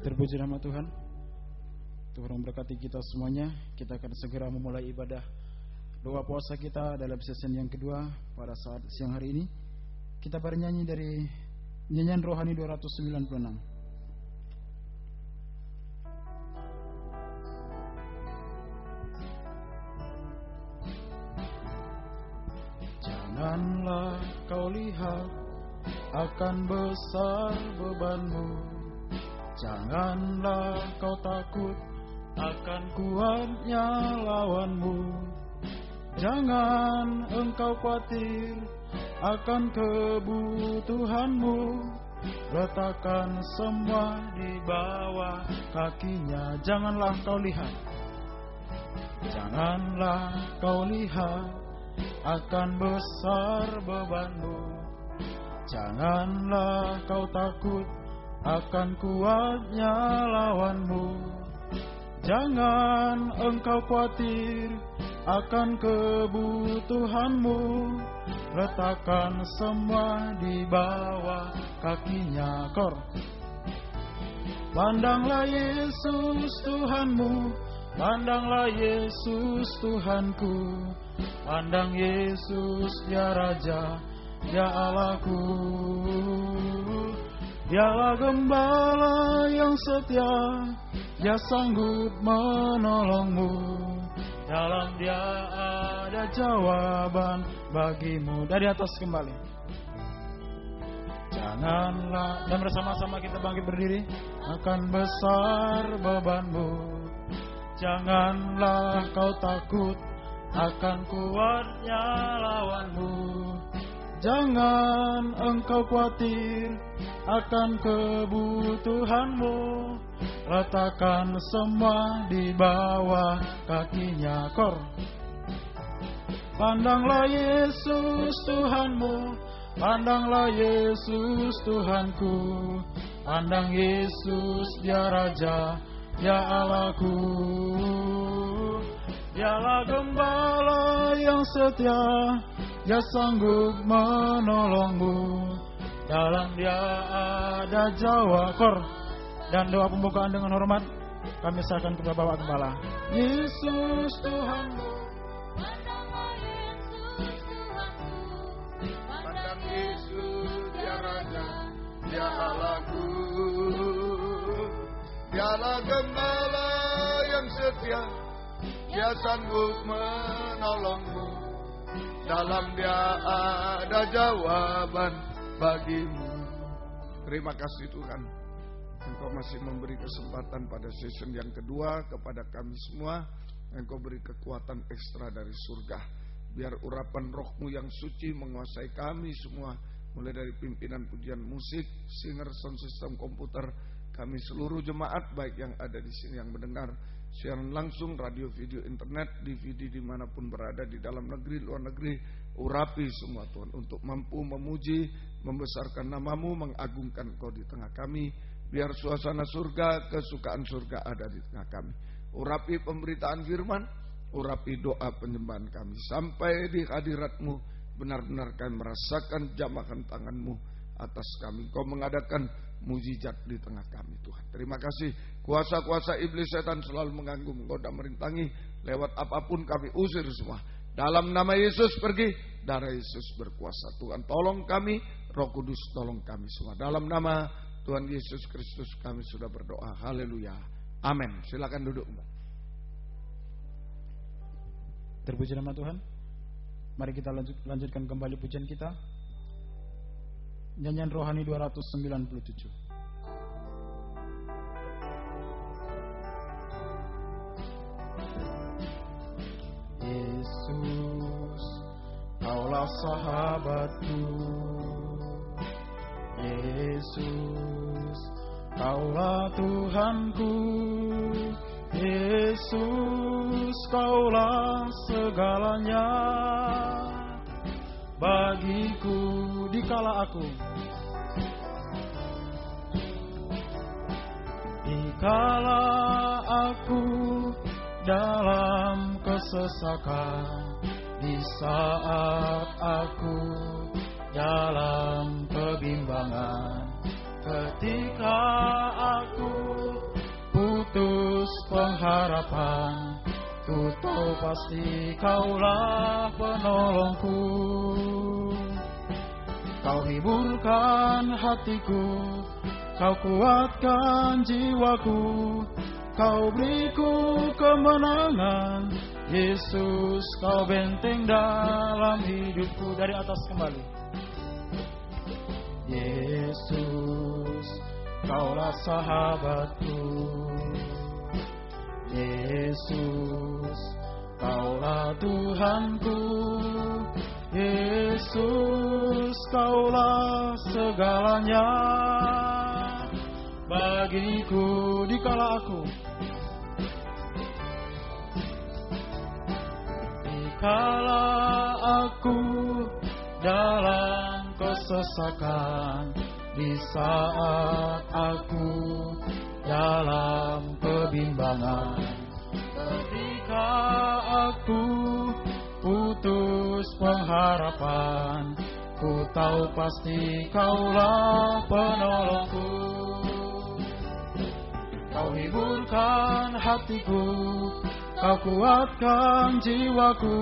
Terpuji nama Tuhan. Tuhan memberkati kita semuanya. Kita akan segera memulai ibadah doa puasa kita dalam season yang kedua pada saat siang hari ini. Kita bernyanyi dari nyanyian rohani 296. Janganlah kau lihat akan besar bebanmu, janganlah kau takut akan kuatnya lawanmu, jangan engkau khawatir akan kebutuhanmu, letakkan semua di bawah kakinya. Janganlah kau lihat, janganlah kau lihat akan besar bebanmu, janganlah kau takut akan kuatnya lawanmu, jangan engkau khawatir akan kebutuhanmu, letakkan semua di bawah kakinya. Kor, pandanglah Yesus Tuhanmu, pandanglah Yesus Tuhanku, pandang Yesus Dia Raja, Dia Allahku. Dialah gembala yang setia, Dia sanggup menolongmu, dalam Dia ada jawaban bagimu. Dari atas kembali. Janganlah, dan bersama-sama kita bangkit berdiri. Akan besar bebanmu, janganlah kau takut akan kuatnya lawanmu, jangan engkau khawatir akan kebutuhanmu, letakkan semua di bawah kakinya. Kor, pandanglah Yesus Tuhanmu, pandanglah Yesus Tuhanku, pandang Yesus Dia Raja, Dia Allahku. Dialah gembala yang setia, Dia sanggup menolongmu, dalam Dia ada jawab. Dan doa pembukaan dengan hormat kami serahkan kepada Bapak Gembala. Yesus Tuhanmu, pandanglah Yesus Tuhanmu, pandang Yesus Dia Raja, Dia Allahku. Dialah gembala yang setia, Dia sanggup menolongmu, dalam Dia ada jawaban bagimu. Terima kasih Tuhan, Engkau masih memberi kesempatan pada season yang kedua kepada kami semua. Engkau beri kekuatan ekstra dari surga. Biar urapan Roh-Mu yang suci menguasai kami semua, mulai dari pimpinan pujian musik, singer, sound system, komputer, kami seluruh jemaat baik yang ada di sini yang mendengar siaran langsung, radio, video, internet, DVD dimanapun berada di dalam negeri, luar negeri. Urapi semua Tuhan untuk mampu memuji, membesarkan nama-Mu, mengagungkan Engkau di tengah kami. Biar suasana surga, kesukaan surga ada di tengah kami. Urapi pemberitaan firman, urapi doa penyembahan kami, sampai di hadirat-Mu benar-benar kami merasakan jamahan tangan-Mu atas kami. Kau mengadakan mujizat di tengah kami Tuhan. Terima kasih. Kuasa-kuasa iblis setan selalu mengganggu, menggoda, merintangi. Lewat apapun kami usir semua. Dalam nama Yesus pergi. Darah Yesus berkuasa. Tuhan tolong kami. Roh Kudus tolong kami semua. Dalam nama Tuhan Yesus Kristus kami sudah berdoa. Haleluya. Amin. Silakan duduk. Terpuji nama Tuhan. Mari kita lanjutkan kembali pujian kita. Nyanyian rohani 297. Yesus, Kaulah sahabatku. Yesus, Kaulah Tuhanku. Yesus, Kaulah segalanya bagiku dikala aku dalam kesesakan, di saat aku dalam kebimbangan, ketika aku putus pengharapan, ku tahu pasti Kaulah penolongku. Kau hiburkan hatiku, Kau kuatkan jiwaku, Kau beriku kemenangan. Yesus, Kau benteng dalam hidupku. Dari atas kembali. Yesus, Kaulah sahabatku. Yesus, Kaulah Tuhanku. Yesus, Kaulah segalanya bagiku dikala aku dalam kesesakan, di saat aku dalam kebimbangan, ketika aku putus pengharapan, ku tahu pasti Kaulah penolongku. Kau hiburkan hatiku, Kau kuatkan jiwaku,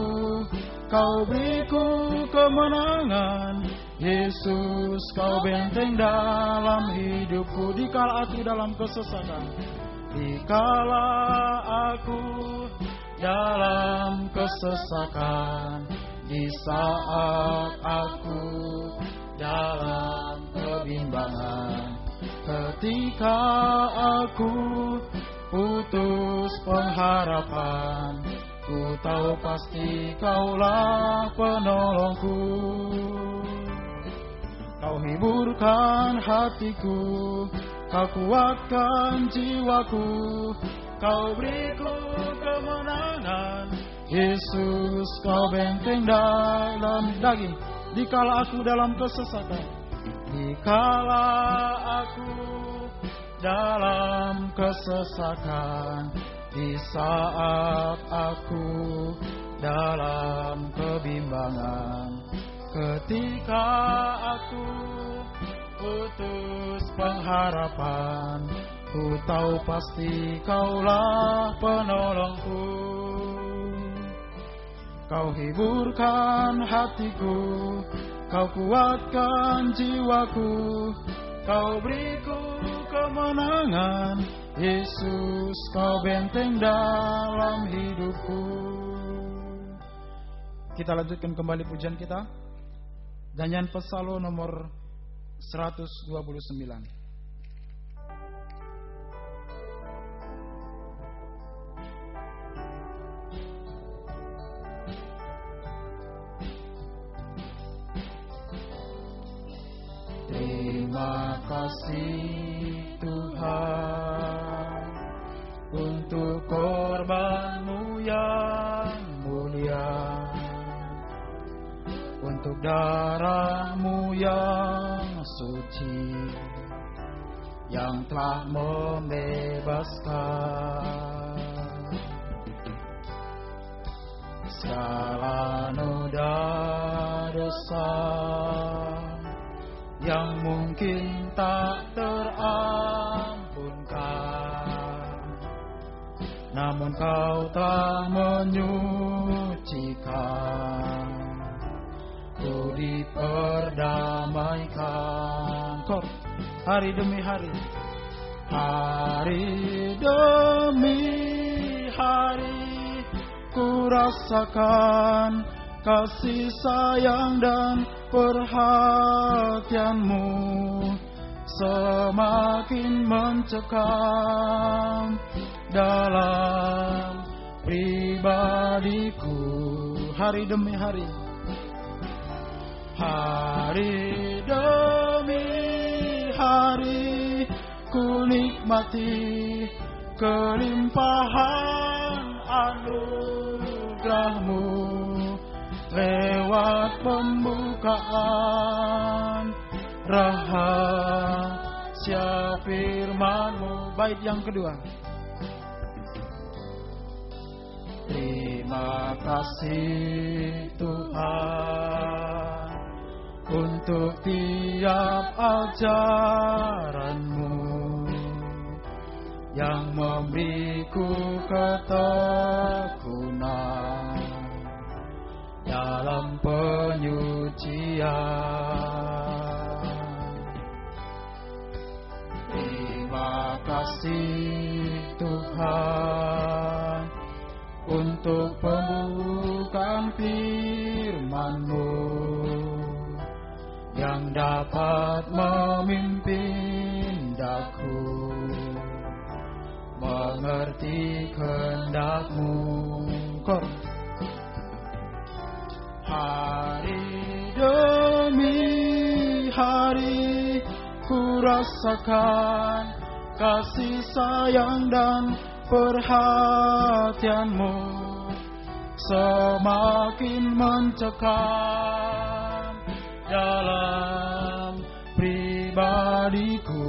Kau beriku kemenangan. Yesus, Kau benteng dalam hidupku. Dikala aku dalam kesesakan, dikala aku dalam kesesakan, di saat aku dalam kebimbangan, ketika aku putus pengharapan, ku tahu pasti Kaulah penolongku. Kau hiburkan hatiku, Kau kuatkan jiwaku, Kau beriku kemenangan. Yesus, Kau benteng dalam daging, dikala aku dalam kesesakan, dikala aku dalam kesesakan, di saat aku dalam kebimbangan, ketika aku putus pengharapan, ku tahu pasti Kaulah penolongku. Kau hiburkan hatiku, Kau kuatkan jiwaku, Kau beriku kemenangan. Yesus, Kau benteng dalam hidupku. Kita lanjutkan kembali pujian kita. Nyanyian Pesalo nomor 129. Terima kasih Tuhan untuk korban-Mu yang mulia, untuk darah-Mu yang suci yang telah membebaskan segala noda dosa yang mungkin tak terampunkan, namun Kau telah menyucikan, ku diperdamaikan. Hari demi hari, hari demi hari, ku rasakan kasih sayang dan perhatian-Mu semakin mencekam dalam pribadiku. Hari demi hari, hari demi hari, ku nikmati kelimpahan anugerah-Mu lewat pembukaan rahasia firman-Mu. Bait yang kedua. Terima kasih Tuhan untuk tiap ajaran-Mu yang memberiku ketekunan dalam penyucian. Terima kasih Tuhan untuk pembukaan firman-Mu yang dapat memimpin daku mengerti kehendak-Mu. Hari demi hari ku rasakan kasih sayang dan perhatian-Mu semakin mencekam dalam pribadiku.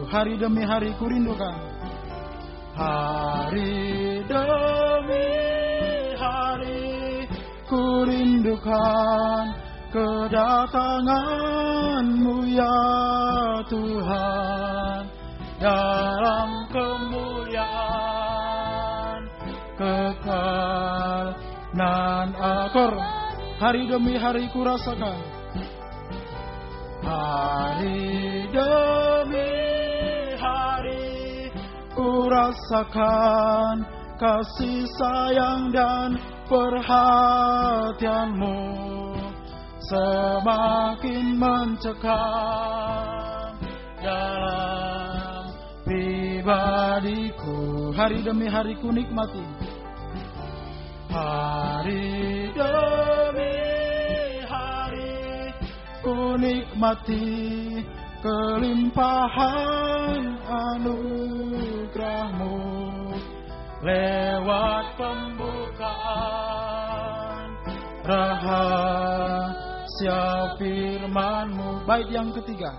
Hari demi hari ku rindukan, hari demi hari ku rindukan kedatangan-Mu ya Tuhan dalam kemuliaan kekal nan akor. Hari demi hari ku rasakan, hari demi hari ku rasakan kasih sayang dan perhatian-Mu semakin mencekam dalam pribadiku. Hari demi hari ku nikmati, hari demi hari ku nikmati kelimpahan anugerah-Mu lewat pembukaan rahasia firman-Mu. Bait yang ketiga,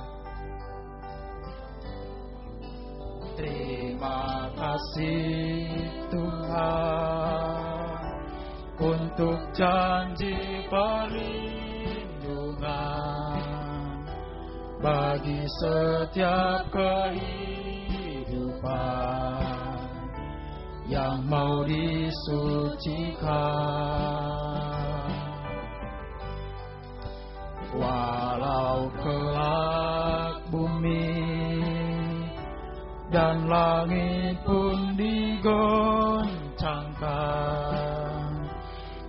terima kasih Tuhan untuk janji perlindungan bagi setiap kehidupan yang mau disucikan. Walau kelak bumi dan langit pun digoncangkan,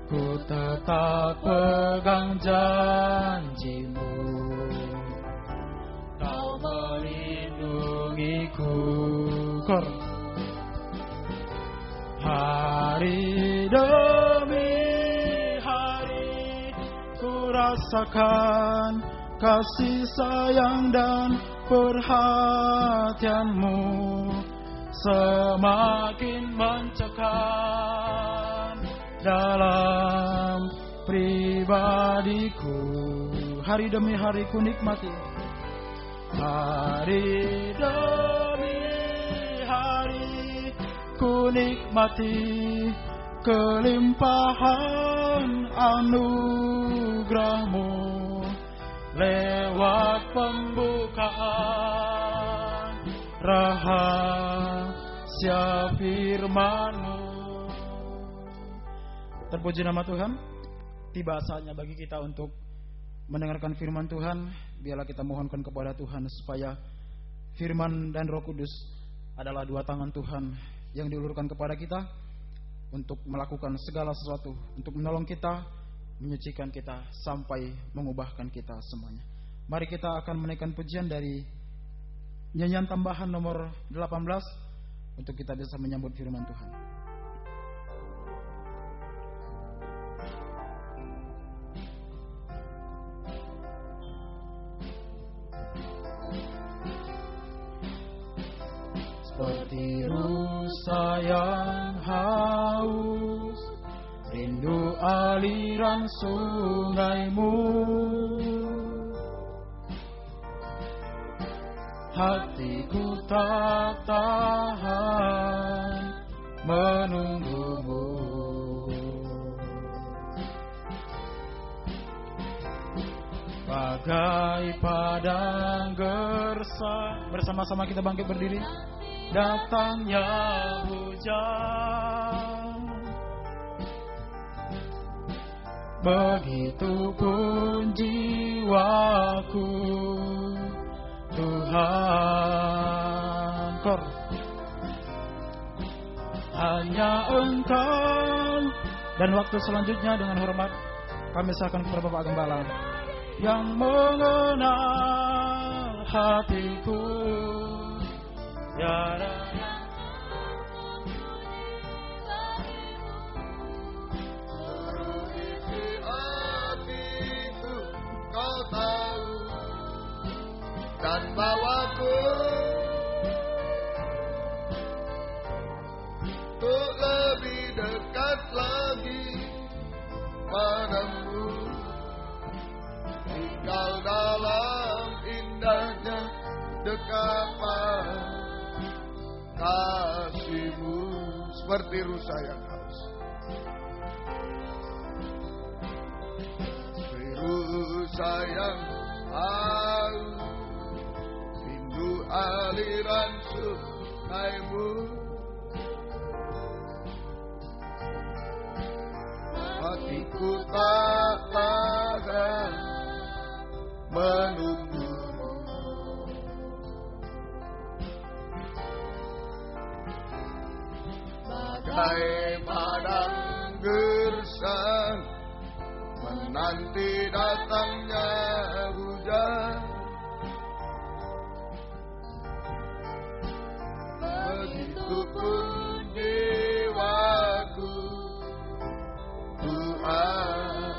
ku tetap pegang janji-Mu. Kau melindungiku. Hari demi hari ku rasakan kasih sayang dan perhatian-Mu semakin mencekam dalam pribadiku. Hari demi hari ku nikmati, hari demi hari ku nikmati kelimpahan anugerah-Mu lewat pembukaan rahasia firman-Mu. Terpuji nama Tuhan. Tiba saatnya bagi kita untuk mendengarkan firman Tuhan. Biarlah kita mohonkan kepada Tuhan supaya firman dan Roh Kudus adalah dua tangan Tuhan yang diulurkan kepada kita untuk melakukan segala sesuatu, untuk menolong kita, menyucikan kita, sampai mengubahkan kita semuanya. Mari kita akan menaikkan pujian dari nyanyian tambahan nomor 18 untuk kita bisa menyambut firman Tuhan. Seperti rusa yang haus, rindu aliran sungai-Mu. Hatiku tak tahan menunggu-Mu. Bagai padang gersang. Bersama-sama kita bangkit berdiri. datangnya hujan. Begitupun jiwaku, Tuhan. Kor. Hanya Engkau. Dan waktu selanjutnya dengan hormat kami serahkan kepada Bapak Gembala yang mengenal hatiku. Ya, hatiku Kau tahu, dan bawaku untuk lebih dekat lagi padamu, tinggal dalam indahnya dekapan kasih-Mu, seperti rusa yang haus, seperti rusa yang haus, rindu aliran sungai-Mu. Hatiku tak tahan menunggu, bagai padang gersang menanti datangnya hujan. Begitupun jiwaku, Tuhan.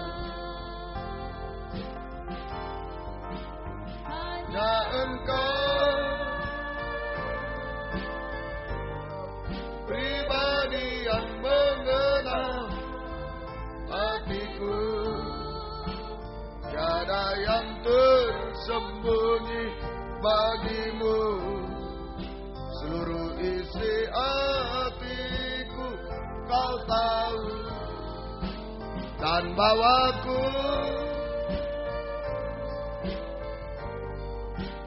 Hanya Engkau pribadi yang mengenal hatiku, tiada yang tersembunyi bagi-Mu. Seluruh isi hatiku Kau tahu, dan bawaku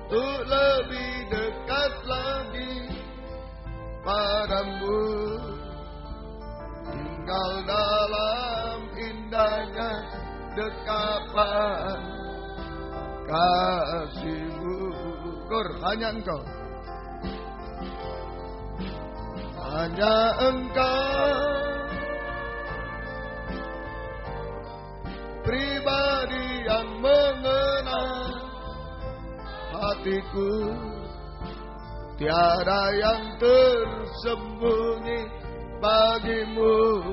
untuk lebih dekat lagi padamu, tinggal dalam indahnya dekapan kasih-Mu. Kur, hanya Engkau, hanya Engkau pribadi yang mengenal hatiku, tiada yang tersembunyi bagi-Mu.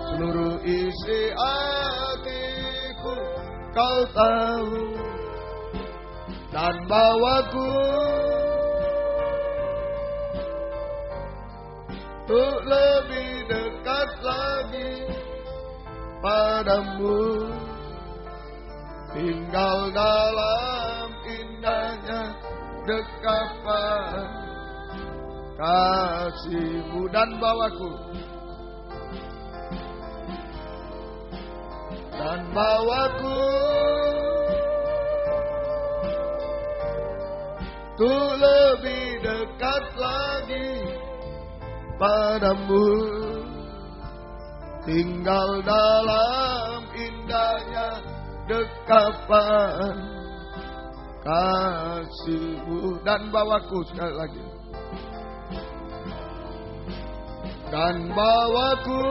Seluruh isi hatiku Kau tahu, dan bawaku untuk lebih dekat lagi padamu, tinggal dalam indahnya dekapan kasih-Mu, dan bawaku, dan bawaku untuk lebih dekat lagi padamu, tinggal dalam indahnya dekapan kasih-Mu, dan bawaku, sekali lagi, dan bawaku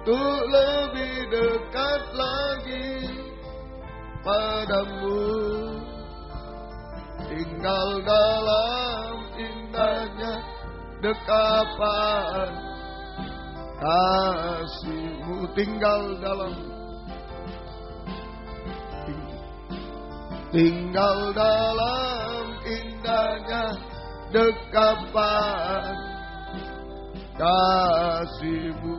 untuk lebih dekat lagi padamu, tinggal dalam indahnya dekapan kasih-Mu, tinggal dalam indahnya dekapan kasih-Mu.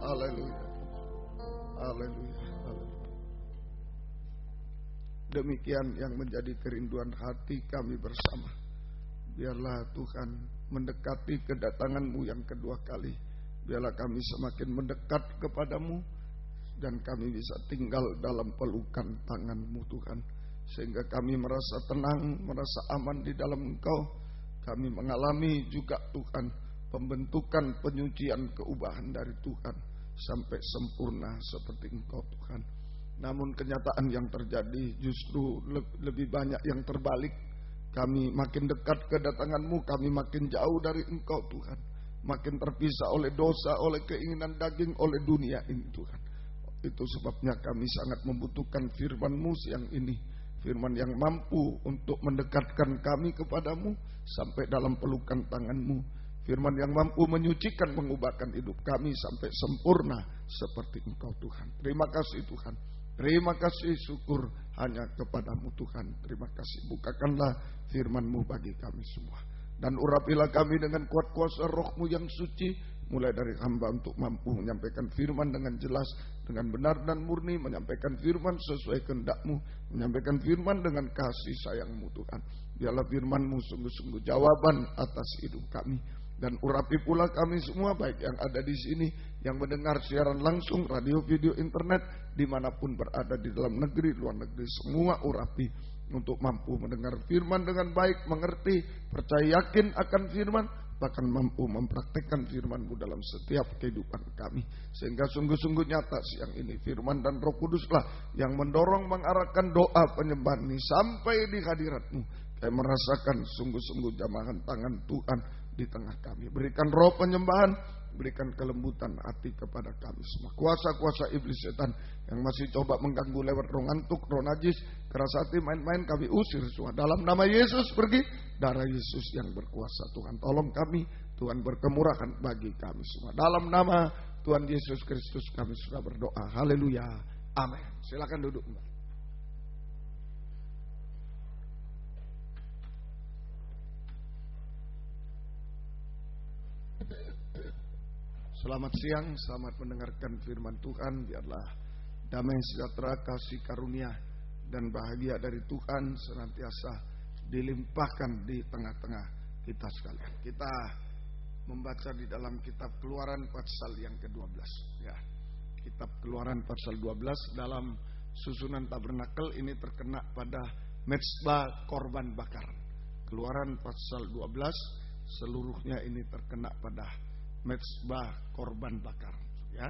Haleluya, haleluya, haleluya. Demikian yang menjadi kerinduan hati kami bersama. Biarlah Tuhan mendekati kedatangan-Mu yang kedua kali. Biarlah kami semakin mendekat kepadamu, dan kami bisa tinggal dalam pelukan tangan-Mu Tuhan. sehingga kami merasa tenang, merasa aman di dalam Engkau. Kami mengalami juga Tuhan pembentukan, penyucian, keubahan dari Tuhan sampai sempurna seperti Engkau Tuhan. Namun kenyataan yang terjadi justru lebih banyak yang terbalik. Kami makin dekat kedatangan-Mu, kami makin jauh dari Engkau Tuhan. Makin terpisah oleh dosa, oleh keinginan daging, oleh dunia ini Tuhan. Itu sebabnya kami sangat membutuhkan firman-Mu siang ini. Firman yang mampu untuk mendekatkan kami kepadamu sampai dalam pelukan tangan-Mu. Firman yang mampu menyucikan, mengubahkan hidup kami sampai sempurna seperti Engkau Tuhan. Terima kasih Tuhan. Terima kasih, syukur hanya kepadamu Tuhan. Terima kasih. Bukakanlah firman-Mu bagi kami semua. Dan urapilah kami dengan kuat kuasa Roh-Mu yang suci. Mulai dari hamba untuk mampu menyampaikan firman dengan jelas, dengan benar dan murni. Menyampaikan firman sesuai kehendak-Mu. Menyampaikan firman dengan kasih sayang-Mu Tuhan. Biarlah firman-Mu sungguh-sungguh jawaban atas hidup kami. Dan urapi pula kami semua, baik yang ada di sini, yang mendengar siaran langsung, radio, video, internet, dimanapun berada di dalam negeri, luar negeri, semua urapi untuk mampu mendengar firman dengan baik, mengerti, percaya yakin akan firman, bahkan mampu mempraktekkan firman-Mu dalam setiap kehidupan kami. Sehingga sungguh-sungguh nyata siang ini firman dan Roh Kuduslah yang mendorong, mengarahkan doa penyembahan ini sampai di hadirat-Mu. Kami merasakan sungguh-sungguh jamahan tangan Tuhan di tengah kami. Berikan roh penyembahan, berikan kelembutan hati kepada kami semua. Kuasa-kuasa iblis setan yang masih coba mengganggu lewat roh ngantuk, roh najis, keras hati, main-main, kami usir semua. Dalam nama Yesus pergi, darah Yesus yang berkuasa. Tuhan tolong kami, Tuhan berkemurahan bagi kami semua. Dalam nama Tuhan Yesus Kristus kami sudah berdoa. Haleluya. Amin. Silakan duduk. Selamat siang, selamat mendengarkan firman Tuhan. Biarlah damai sejahtera, kasih karunia dan bahagia dari Tuhan senantiasa dilimpahkan di tengah-tengah kita sekalian. Kita membaca di dalam kitab Keluaran pasal yang ke-12 ya. Kitab Keluaran pasal 12 dalam susunan tabernakel ini terkena pada mezbah korban bakar. Keluaran pasal 12 seluruhnya ini terkena pada mezbah korban bakar ya.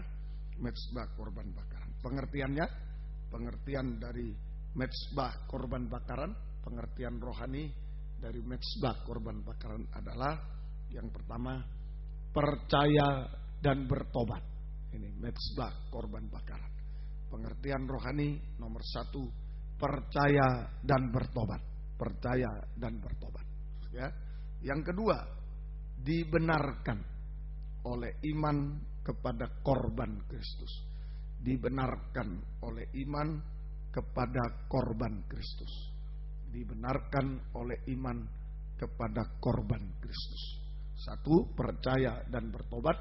Mezbah korban bakaran. Pengertiannya, pengertian dari mezbah korban bakaran, pengertian rohani dari mezbah korban bakaran adalah yang pertama, percaya dan bertobat. Ini mezbah korban bakaran. Pengertian rohani nomor 1, percaya dan bertobat. Percaya dan bertobat ya. Yang kedua, dibenarkan oleh iman kepada korban Kristus. Dibenarkan oleh iman kepada korban Kristus. Dibenarkan oleh iman kepada korban Kristus. 1, percaya dan bertobat.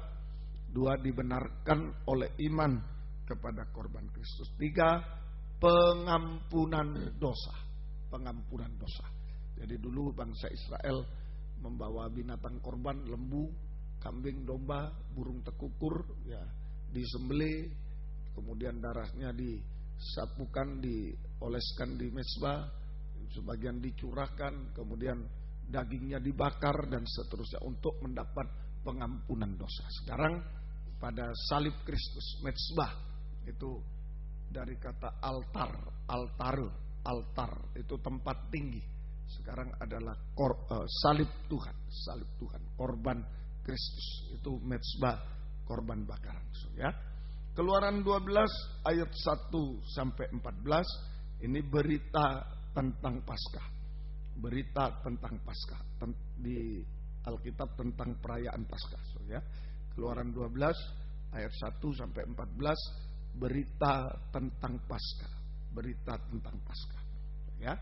2, dibenarkan oleh iman kepada korban Kristus. 3, pengampunan dosa. Pengampunan dosa. Jadi dulu bangsa Israel membawa binatang korban, lembu, kambing, domba, burung tekukur ya, disembelih, kemudian darahnya disapukan, dioleskan di mezbah, sebagian dicurahkan, kemudian dagingnya dibakar dan seterusnya untuk mendapat pengampunan dosa. Sekarang pada salib Kristus, mezbah itu dari kata altar, altar itu tempat tinggi. Sekarang adalah salib Tuhan, korban Kristus, itu mezbah korban bakaran ya. Keluaran 12 ayat 1 sampai 14 ini berita tentang Paskah. Berita tentang Paskah di Alkitab tentang perayaan Paskah ya. Keluaran 12 ayat 1 sampai 14 berita tentang Paskah. Berita tentang Paskah ya.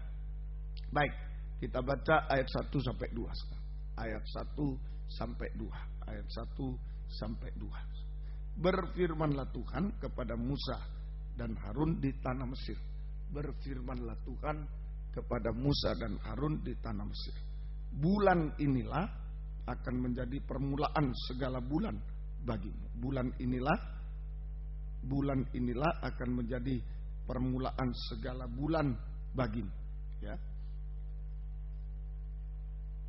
Baik, kita baca ayat 1 sampai 2 sekarang. Ayat 1 sampai 2. Ayat 1 sampai 2. Berfirmanlah Tuhan kepada Musa dan Harun di tanah Mesir. Berfirmanlah Tuhan kepada Musa dan Harun di tanah Mesir. Bulan inilah akan menjadi permulaan segala bulan bagimu. Bulan inilah akan menjadi permulaan segala bulan bagimu. ya.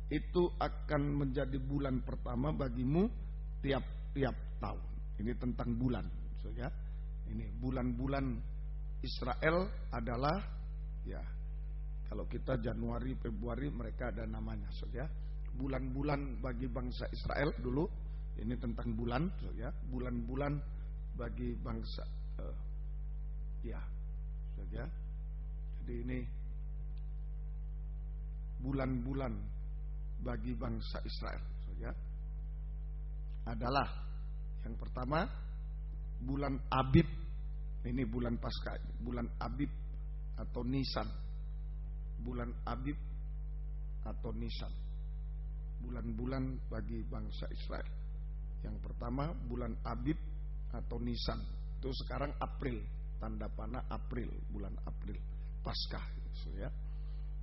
Itu akan menjadi bulan pertama bagimu tiap-tiap tahun. Ini tentang bulan, ya. Ini bulan-bulan Israel adalah, ya, kalau kita Januari, Februari mereka ada namanya, ya. Bulan-bulan bagi bangsa Israel dulu, ini tentang bulan, ya. Bulan-bulan bagi bangsa, ya, ya. Jadi ini bulan-bulan bagi bangsa Israel, ya, adalah yang pertama bulan Abib. Ini bulan Paskah, bulan Abib atau Nisan. Bulan Abib atau Nisan. Bulan-bulan bagi bangsa Israel. Yang pertama bulan Abib atau Nisan. Itu sekarang April, tanda panah April, bulan April, Paskah, ya.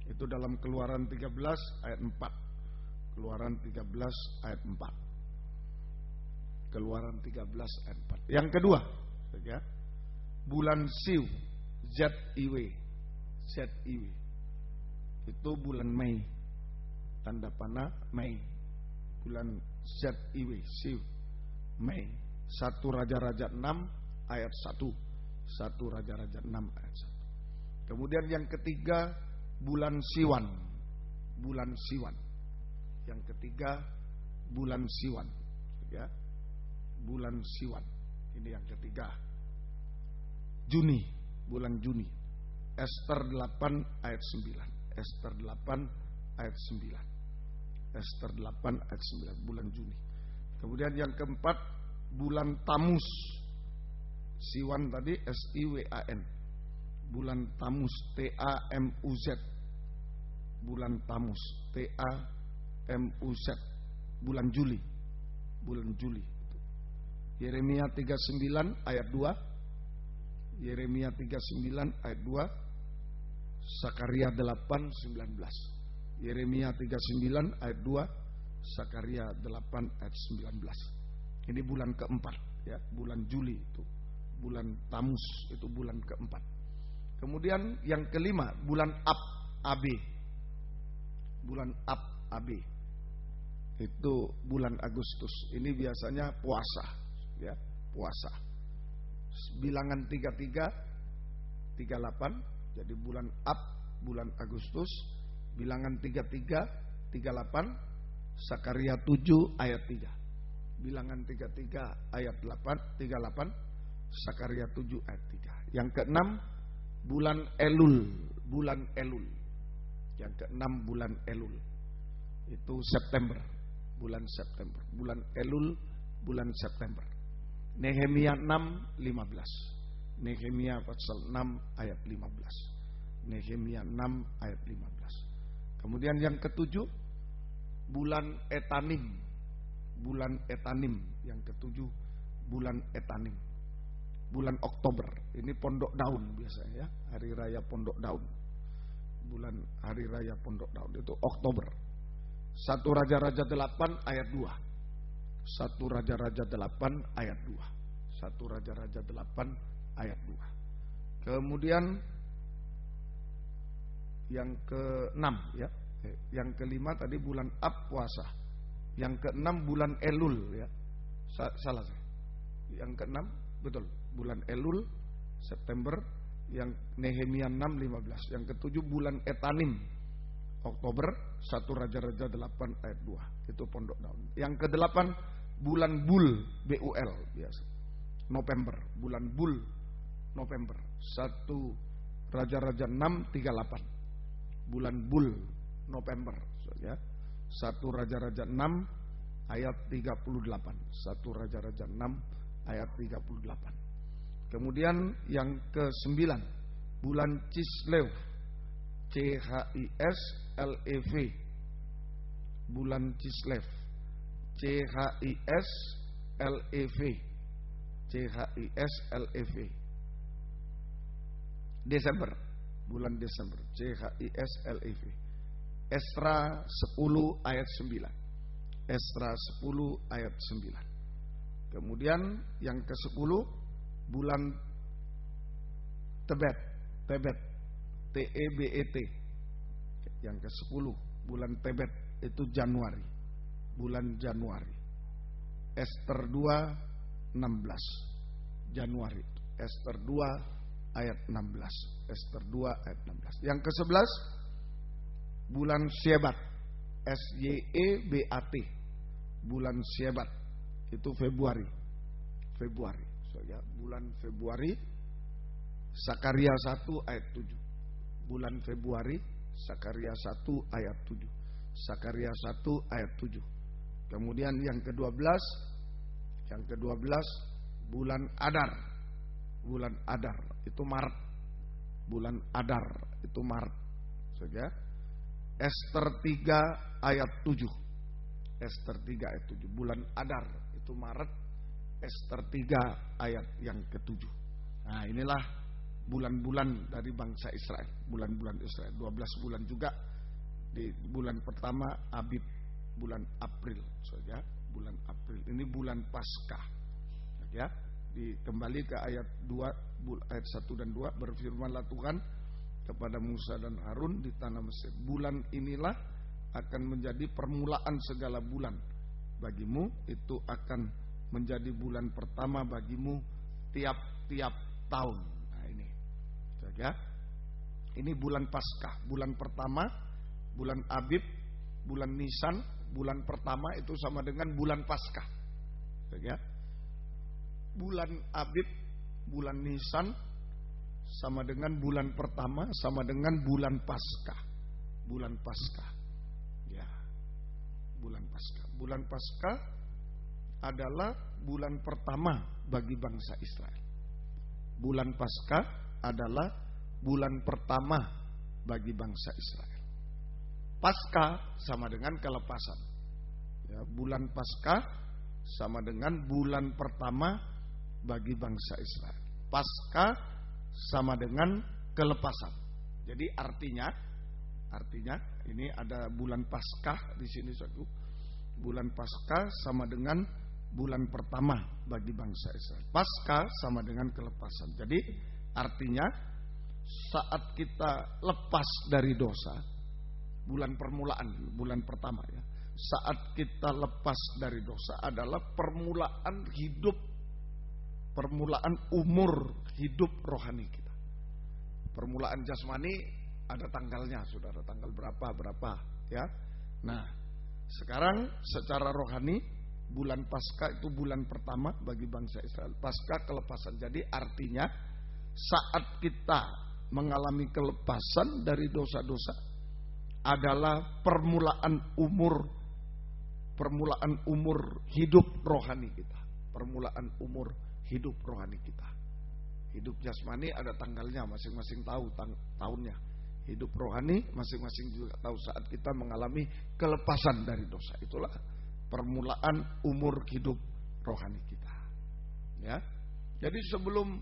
Itu dalam Keluaran 13 ayat 4. Keluaran 13 ayat 4. Keluaran 13 ayat 4. Yang kedua, ya, bulan Siw, ZIW. Itu bulan Mei. Tanda panah Mei. Bulan ZIW, Siw, Mei. 1 Raja-Raja 6 ayat 1. 1 Raja-Raja 6 ayat 1. Kemudian yang ketiga bulan Siwan. Bulan Siwan. Yang ketiga bulan Siwan, ya. Bulan Siwan. Ini yang ketiga. Juni, bulan Juni. Ester 8 ayat 9. Ester 8 ayat 9. Ester 8 ayat 9, bulan Juni. Kemudian yang keempat bulan Tamus. Siwan tadi SIWAN. Bulan Tamus, TAMUZ. Bulan Tamus, TAMUZ. Bulan Juli. Bulan Juli. Yeremia 39 ayat 2. Yeremia 39 ayat 2. Sakaria 8:19. Yeremia 39 ayat 2. Sakaria 8 ayat 19. Ini bulan keempat, ya, bulan Juli itu. Bulan Tamus itu bulan keempat. Kemudian yang kelima bulan Ab. Bulan Ab. Itu bulan Agustus. Ini biasanya puasa, ya, puasa. Bilangan 33 38. Jadi bulan Ab, bulan Agustus. Bilangan 33 38. Sakaria 7 ayat 3. Bilangan 33 ayat 8 38. Sakaria 7 ayat 3. Yang keenam bulan Elul. Bulan Elul. Yang keenam bulan Elul. Itu September. Bulan September. Bulan Elul, bulan September. Nehemia 6:15. Nehemia pasal 6 ayat 15. Nehemia 6 ayat 15. Kemudian yang ketujuh bulan Etanim. Bulan Etanim. Yang ketujuh bulan Etanim. Bulan Oktober. Ini Pondok Daun biasanya, ya. Hari Raya Pondok Daun. Bulan Hari Raya Pondok Daun itu Oktober. 1 Raja-Raja 8 ayat 2. 1 Raja-Raja 8 ayat 2. 1 Raja-Raja 8 ayat 2. Kemudian yang keenam, ya. Yang kelima tadi bulan Ab, puasa. Yang keenam bulan Elul, ya. Salah saya. Yang keenam betul, bulan Elul, September. Yang Nehemia 6:15. Yang ketujuh bulan Etanim, Oktober. 1 Raja-Raja 8 ayat 2. Itu Pondok Daun. Yang kedelapan bulan Bul, BUL biasa. November, bulan Bul, November. 1 Raja-Raja 6:38. Bulan Bul, November, ya. 1 Raja-Raja 6 ayat 38. 1 Raja-Raja 6 ayat 38. Kemudian yang ke-9 bulan Kislev. CHISLEV. Bulan Kislev. CHISLEV. CHISLEV. Desember. Bulan Desember. CHISLEV. Esra 10 ayat 9. Esra 10 ayat 9. Kemudian yang ke-10 bulan Tebet. Tebet. TEBET. Yang ke-10 bulan Tebet itu Januari. Bulan Januari. Ester 2 16 Januari. Ester 2 ayat 16. Ester 2 ayat 16. Yang ke-11 bulan Syebat. SYEBAT. Bulan Syebat itu Februari. Februari. So, ya, bulan Februari. Sakaria 1 ayat 7. Bulan Februari, Sakaria 1 ayat 7. Sakaria 1 ayat 7. Kemudian yang ke-12 bulan Adar. Bulan Adar itu Maret. Bulan Adar itu Maret. Saja. Ester 3 ayat 7. Ester 3 ayat 7. Bulan Adar itu Maret. Ester 3 ayat yang ke-7. Nah, inilah bulan-bulan dari bangsa Israel. Bulan-bulan Israel. 12 bulan juga. Di bulan pertama Abib, bulan April saja, bulan April. Ini bulan Paskah. Ya. Kembali ke ayat 2, ayat 1 dan 2, berfirmanlah Tuhan kepada Musa dan Harun di tanah Mesir. Bulan inilah akan menjadi permulaan segala bulan bagimu, itu akan menjadi bulan pertama bagimu tiap-tiap tahun. Nah, ini saja. Ini bulan Paskah, bulan pertama, bulan Abib, bulan Nisan, bulan pertama itu sama dengan bulan Paskah. Ya. Bulan Abib, bulan Nisan sama dengan bulan pertama, sama dengan bulan Paskah. Bulan Paskah. Ya. Bulan Paskah. Bulan Paskah adalah bulan pertama bagi bangsa Israel. Bulan Paskah adalah bulan pertama bagi bangsa Israel. Paskah sama dengan kelepasan. Ya, bulan Paskah sama dengan bulan pertama bagi bangsa Israel. Paskah sama dengan kelepasan. Jadi artinya ini ada bulan Paskah di sini satu. Bulan Paskah sama dengan bulan pertama bagi bangsa Israel. Paskah sama dengan kelepasan. Jadi artinya saat kita lepas dari dosa, bulan permulaan, bulan pertama ya. Saat kita lepas dari dosa adalah permulaan hidup, permulaan umur hidup rohani kita. Permulaan jasmani ada tanggalnya, saudara, tanggal berapa ya. Nah, sekarang secara rohani bulan Paskah itu bulan pertama bagi bangsa Israel. Paskah kelepasan. Jadi artinya saat kita mengalami kelepasan dari dosa-dosa adalah permulaan umur hidup rohani kita. Permulaan umur hidup rohani kita. Hidup jasmani ada tanggalnya, masing-masing tahu tahunnya. Hidup rohani masing-masing juga tahu saat kita mengalami kelepasan dari dosa. Itulah permulaan umur hidup rohani kita. Ya. Jadi sebelum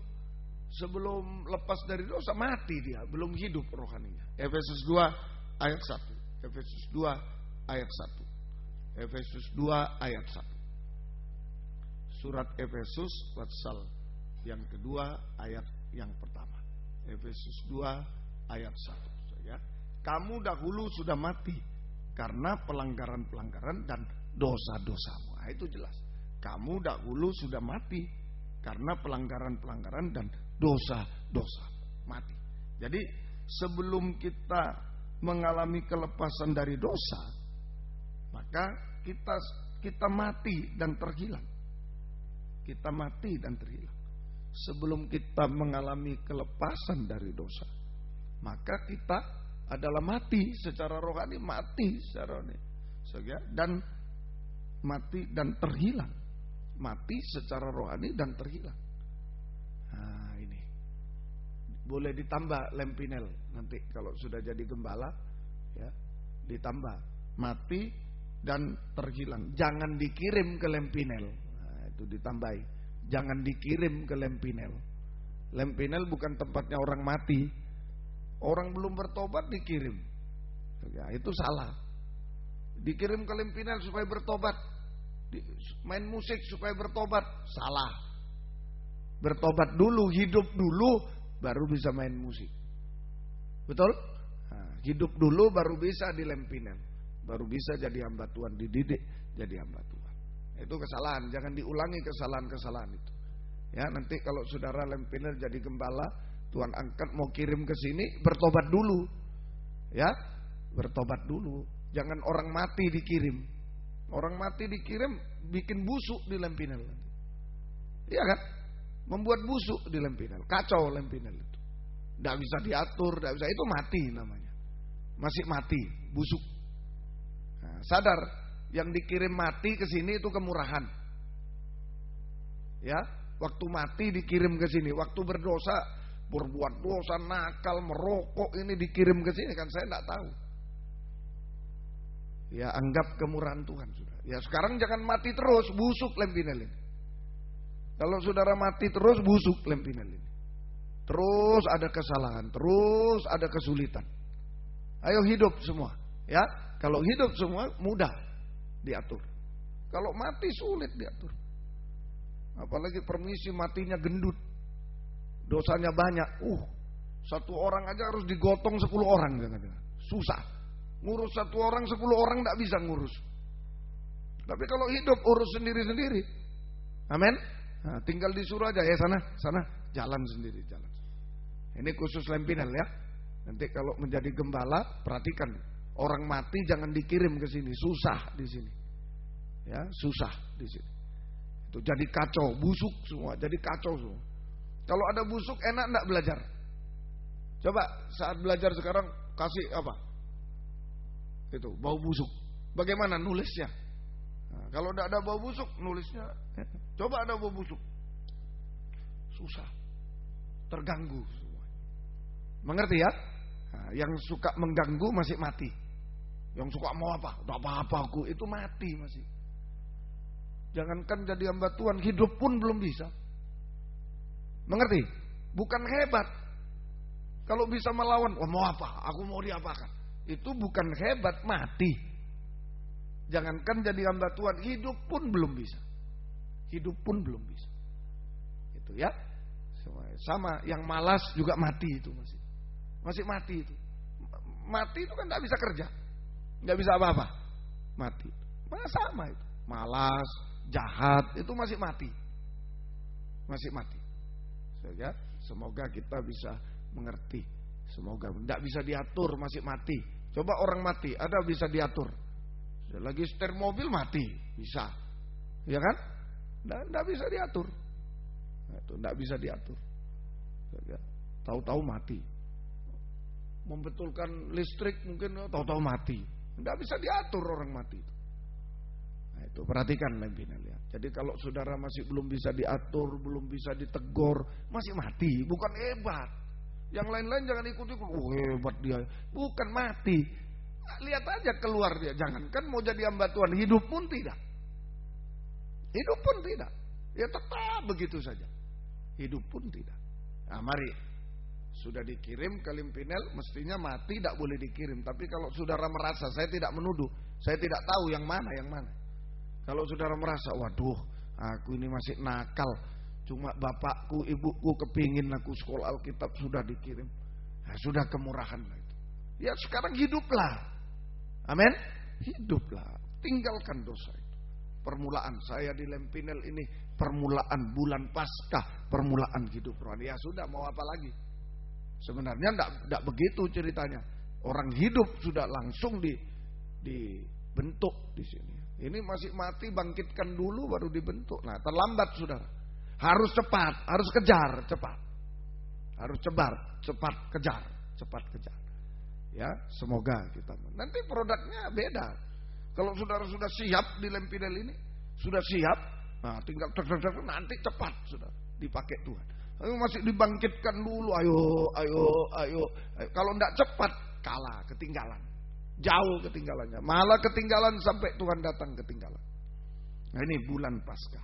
lepas dari dosa mati dia, belum hidup rohaninya. Efesus 2 ayat 1. Efesus 2 ayat 1. Efesus 2 ayat 1. Surat Efesus pasal yang kedua ayat yang pertama. Efesus 2 ayat 1. Ya. Kamu dahulu sudah mati karena pelanggaran-pelanggaran dan dosa-dosamu. Nah, itu jelas. Kamu dahulu sudah mati karena pelanggaran-pelanggaran dan dosa-dosa. Mati. Jadi sebelum kita mengalami kelepasan dari dosa, maka kita mati dan terhilang. Kita mati dan terhilang. Sebelum kita mengalami kelepasan dari dosa, maka kita adalah mati secara rohani, mati secara rohani. Dan mati dan terhilang. Mati secara rohani dan terhilang. Nah, ini boleh ditambah lempinel nanti kalau sudah jadi gembala, ya, ditambah mati dan terhilang. Jangan dikirim ke lempinel. Nah, itu ditambahi. Jangan dikirim ke lempinel. Lempinel bukan tempatnya orang mati. Orang belum bertobat dikirim. Ya, itu salah. Dikirim ke lempinel supaya bertobat. Main musik supaya bertobat. Salah. Bertobat dulu, hidup dulu, baru bisa main musik. Betul? Nah, Hidup dulu baru bisa dilempinel, baru bisa jadi hamba Tuhan, dididik jadi hamba Tuhan. Itu kesalahan, jangan diulangi kesalahan-kesalahan itu. Ya, nanti kalau saudara lempinel jadi gembala, Tuhan angkat mau kirim ke sini, bertobat dulu. Ya, bertobat dulu. Jangan orang mati dikirim. Orang mati dikirim bikin busuk di lempinel. Iya kan? Membuat busuk di lempinel, kacau lempinel itu. Tidak bisa diatur, tidak bisa, itu mati namanya. Masih mati, busuk. Nah, sadar, yang dikirim mati ke sini itu kemurahan. Ya, waktu mati dikirim ke sini, waktu berdosa, berbuat dosa, nakal, merokok ini dikirim ke sini kan saya tidak tahu. Ya, anggap kemurahan Tuhan sudah. Ya, sekarang jangan mati terus, busuk lempinel ini. Kalau saudara mati terus, busuk lempinel ini. Terus ada kesalahan, terus ada kesulitan. Ayo hidup semua, ya. Kalau hidup semua mudah diatur. Kalau mati sulit diatur. Apalagi permisi matinya gendut, dosanya banyak. Satu orang aja harus digotong 10 orang, susah. Ngurus satu orang 10 orang tidak bisa ngurus. Tapi kalau hidup urus sendiri-sendiri, amin. Nah, tinggal disuruh aja ya sana jalan sendiri jalan. Ini khusus lempinel ya. Nanti kalau menjadi gembala perhatikan, orang mati jangan dikirim ke sini, susah di sini. Ya, susah di sini. Itu jadi kacau, busuk semua, jadi kacau semua. Kalau ada busuk enak enggak belajar? Coba saat belajar sekarang kasih apa? Itu bau busuk. Bagaimana nulisnya? Nah, kalau tidak ada bau busuk, nulisnya coba ada bau busuk. Susah. Terganggu semua. Mengerti ya? Nah, yang suka mengganggu masih mati. Yang suka mau apa? Udah apa-apa aku, itu mati masih. Jangankan jadi hamba Tuhan, hidup pun belum bisa. Mengerti? Bukan hebat. Kalau bisa melawan, mau apa? Aku mau diapakan. Itu bukan hebat, mati. Jangankan jadi hamba Tuhan, hidup pun belum bisa. Hidup pun belum bisa. Itu ya. Sama yang malas juga mati itu masih mati itu. Mati itu kan tidak bisa kerja, nggak bisa apa-apa. Mati. Sama itu. Malas, jahat itu masih mati. Masih mati. Ya, semoga kita bisa mengerti. Semoga tidak bisa diatur, masih mati. Coba orang mati, ada bisa diatur. Lagi setir mobil mati, bisa. Ya kan? Tidak bisa diatur. Itu tidak bisa diatur. Ya, tahu-tahu mati. Membetulkan listrik mungkin tahu-tahu mati. Tidak bisa diatur orang mati itu. Nah, itu perhatikan lempinel ya. Jadi kalau saudara masih belum bisa diatur, belum bisa ditegur, masih mati, bukan hebat. Yang lain-lain jangan ikut-ikut. Hebat dia. Bukan mati. Lihat aja keluar dia. Jangankan mau jadi hamba Tuhan, hidup pun tidak. Hidup pun tidak. Ya tetap begitu saja. Hidup pun tidak. Nah, mari. Sudah dikirim ke lempinel, mestinya mati tidak boleh dikirim. Tapi kalau saudara merasa, saya tidak menuduh, saya tidak tahu yang mana. Kalau saudara merasa, waduh, aku ini masih nakal, cuma bapakku, ibuku kepingin aku sekolah Alkitab, sudah dikirim. Nah, sudah kemurahan itu. Ya sekarang hiduplah. Amin. Hiduplah. Tinggalkan dosa itu. Permulaan saya di lempinel ini, permulaan bulan Paskah, permulaan hidup rohani. Ya sudah, mau apa lagi? Sebenarnya tidak begitu ceritanya. Orang hidup sudah langsung dibentuk di sini. Ini masih mati, bangkitkan dulu baru dibentuk. Nah, terlambat saudara. Harus cepat, harus kejar, cepat. Harus cepat kejar. Ya, semoga kita. Nanti produknya beda. Kalau saudara sudah siap di lempinel ini, sudah siap, nah tinggal nanti cepat sudah dipakai Tuhan. Tapi masih dibangkitkan dulu, ayo. Kalau tidak cepat, kalah, ketinggalan. Jauh ketinggalannya. Malah ketinggalan sampai Tuhan datang ketinggalan. Nah ini bulan Paskah.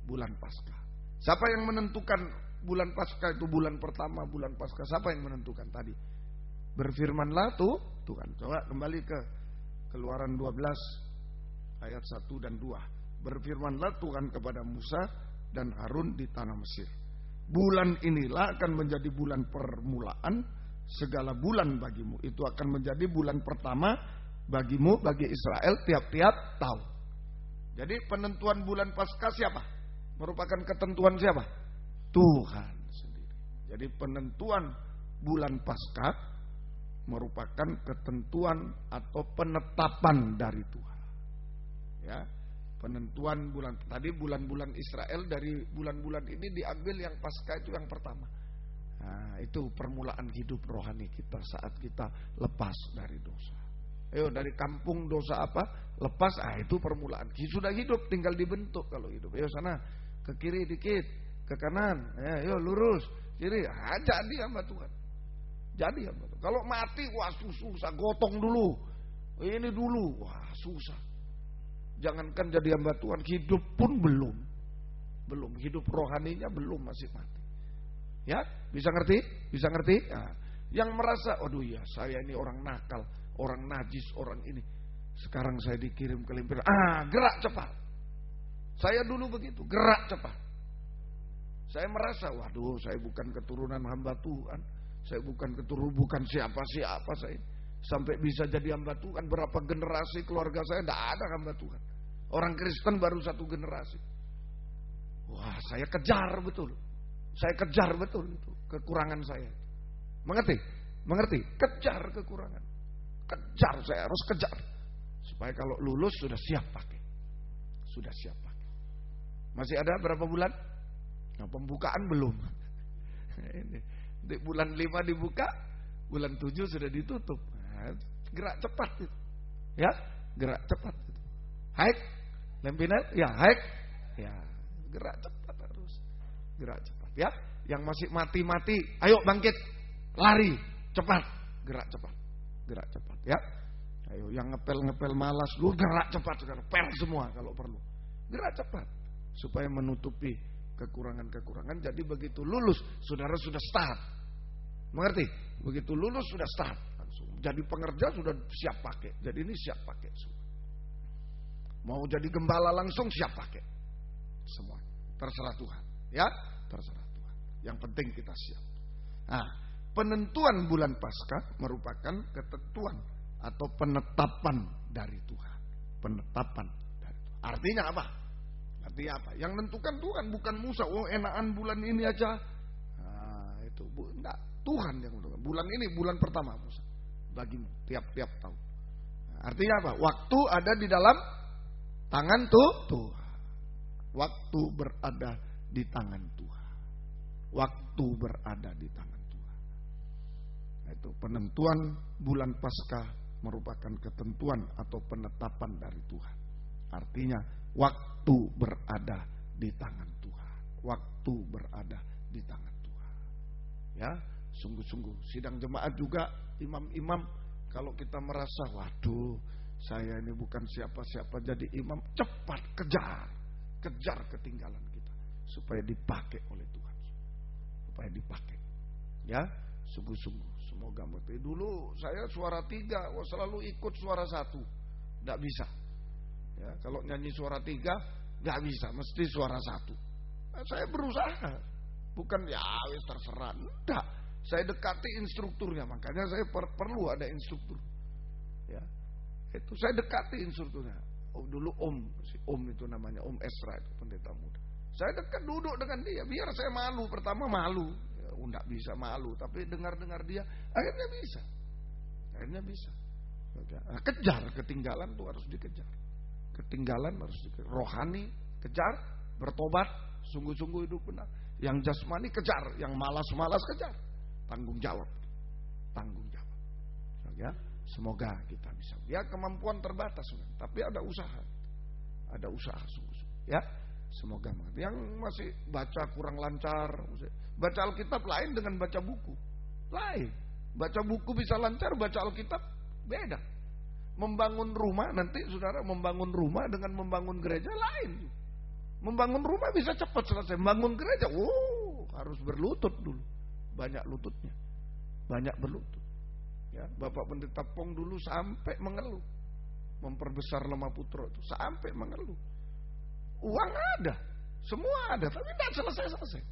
Bulan Paskah. Siapa yang menentukan bulan Paskah itu bulan pertama, bulan Paskah? Siapa yang menentukan tadi? Berfirmanlah tuh Tuhan. Coba kembali ke Keluaran 12 ayat 1 dan 2. Berfirmanlah Tuhan kepada Musa dan Harun di tanah Mesir. Bulan inilah akan menjadi bulan permulaan segala bulan bagimu. Itu akan menjadi bulan pertama bagimu, bagi Israel tiap-tiap tahun. Jadi penentuan bulan Paskah siapa? Merupakan ketentuan siapa? Tuhan sendiri. Jadi penentuan bulan Paskah merupakan ketentuan atau penetapan dari Tuhan. Ya, penentuan bulan tadi, bulan-bulan Israel, dari bulan-bulan ini diambil yang Paskah itu yang pertama. Nah, itu permulaan hidup rohani kita saat kita lepas dari dosa. Ayo, dari kampung dosa apa? Lepas, itu permulaan. Sudah hidup, tinggal dibentuk kalau hidup. Ayo sana, ke kiri dikit, ke kanan. Ayo lurus, kiri. Jadi hamba Tuhan. Jadi hamba Tuhan. Kalau mati, wah susah, gotong dulu. Ini dulu, wah susah. Jangankan jadi hamba Tuhan, hidup pun belum. Hidup rohaninya belum, masih mati. Ya, bisa ngerti? Bisa ngerti? Nah, yang merasa, aduh ya, saya ini orang nakal, orang najis, orang ini. Sekarang saya dikirim ke limpiran. Gerak cepat. Saya dulu begitu, gerak cepat. Saya merasa, waduh, saya bukan keturunan hamba Tuhan. Saya bukan siapa-siapa saya. Sampai bisa jadi hamba Tuhan. Berapa generasi keluarga saya tidak ada hamba Tuhan. Orang Kristen baru 1 generasi. Wah, saya kejar betul. Saya kejar betul itu kekurangan saya. Mengerti? Mengerti? Kejar kekurangan. Kejar, saya harus kejar. Supaya kalau lulus sudah siap pakai. Sudah siap pakai. Masih ada berapa bulan? Nah, pembukaan belum. Ini di bulan 5 dibuka, bulan 7 sudah ditutup. Nah, gerak cepat itu. Ya, gerak cepat itu. Haik, lempinan, ya haik. Ya, gerak cepat harus. Gerak cepat. Ya, yang masih mati-mati, ayo bangkit, lari, cepat, gerak cepat, gerak cepat. Ya, ayo yang ngepel malas, lu gerak cepat sekarang, pel semua kalau perlu, gerak cepat, supaya menutupi kekurangan-kekurangan. Jadi begitu lulus, saudara sudah start, mengerti? Begitu lulus sudah start, langsung. Jadi pengerja sudah siap pakai, jadi ini siap pakai semua. Mau jadi gembala langsung siap pakai, semua. Terserah Tuhan, ya, terserah. Yang penting kita siap. Nah, penentuan bulan Paskah merupakan ketentuan atau penetapan dari Tuhan. Penetapan dari Tuhan. Artinya apa? Artinya apa? Yang menentukan Tuhan, bukan Musa. Oh, enakan bulan ini aja. Nah, itu enggak. Tuhan yang menentukan. Bulan ini bulan pertama Musa. Bagimu tiap-tiap tahun. Nah, artinya apa? Waktu ada di dalam tangan Tuhan. Waktu berada di tangan Tuhan. Waktu berada di tangan Tuhan. Itu penentuan bulan Paskah merupakan ketentuan atau penetapan dari Tuhan. Artinya waktu berada di tangan Tuhan. Waktu berada di tangan Tuhan. Ya, sungguh-sungguh sidang jemaat juga, imam-imam, kalau kita merasa waduh, saya ini bukan siapa-siapa jadi imam, cepat kejar ketinggalan kita supaya dipakai oleh Tuhan. Supaya dipakai, ya, sungguh-sungguh. Semoga mengerti. Dulu saya suara 3, selalu ikut suara 1, tidak bisa. Ya, kalau nyanyi suara 3, nggak bisa, mesti suara 1. Nah, saya berusaha, bukan ya wis terserah, enggak. Saya dekati instrukturnya, makanya saya perlu ada instruktur. Ya, itu saya dekati instrukturnya. Oh, dulu si Om itu namanya Om Esra, itu pendeta muda. Saya dekat duduk dengan dia, biar saya malu. Pertama malu, ya, enggak bisa malu. Tapi dengar-dengar dia, akhirnya bisa. Nah, kejar ketinggalan tuh harus dikejar. Ketinggalan harus dikejar. Rohani kejar, bertobat, sungguh-sungguh hidup benar. Yang jasmani kejar, yang malas-malas kejar. Tanggung jawab. Ya, semoga kita bisa. Ya, kemampuan terbatas, tapi ada usaha. Ada usaha sungguh-sungguh. Ya. Semoga yang masih baca kurang lancar, baca Alkitab lain dengan baca buku. Lain. Baca buku bisa lancar, baca Alkitab beda. Membangun rumah, nanti saudara membangun rumah dengan membangun gereja lain. Membangun rumah bisa cepat selesai. Membangun gereja, harus berlutut dulu. Banyak lututnya. Banyak berlutut. Ya, Bapak Pendeta Pong dulu sampai mengeluh. Memperbesar Lemah Putra itu sampai mengeluh. Uang ada, semua ada, tapi tidak selesai.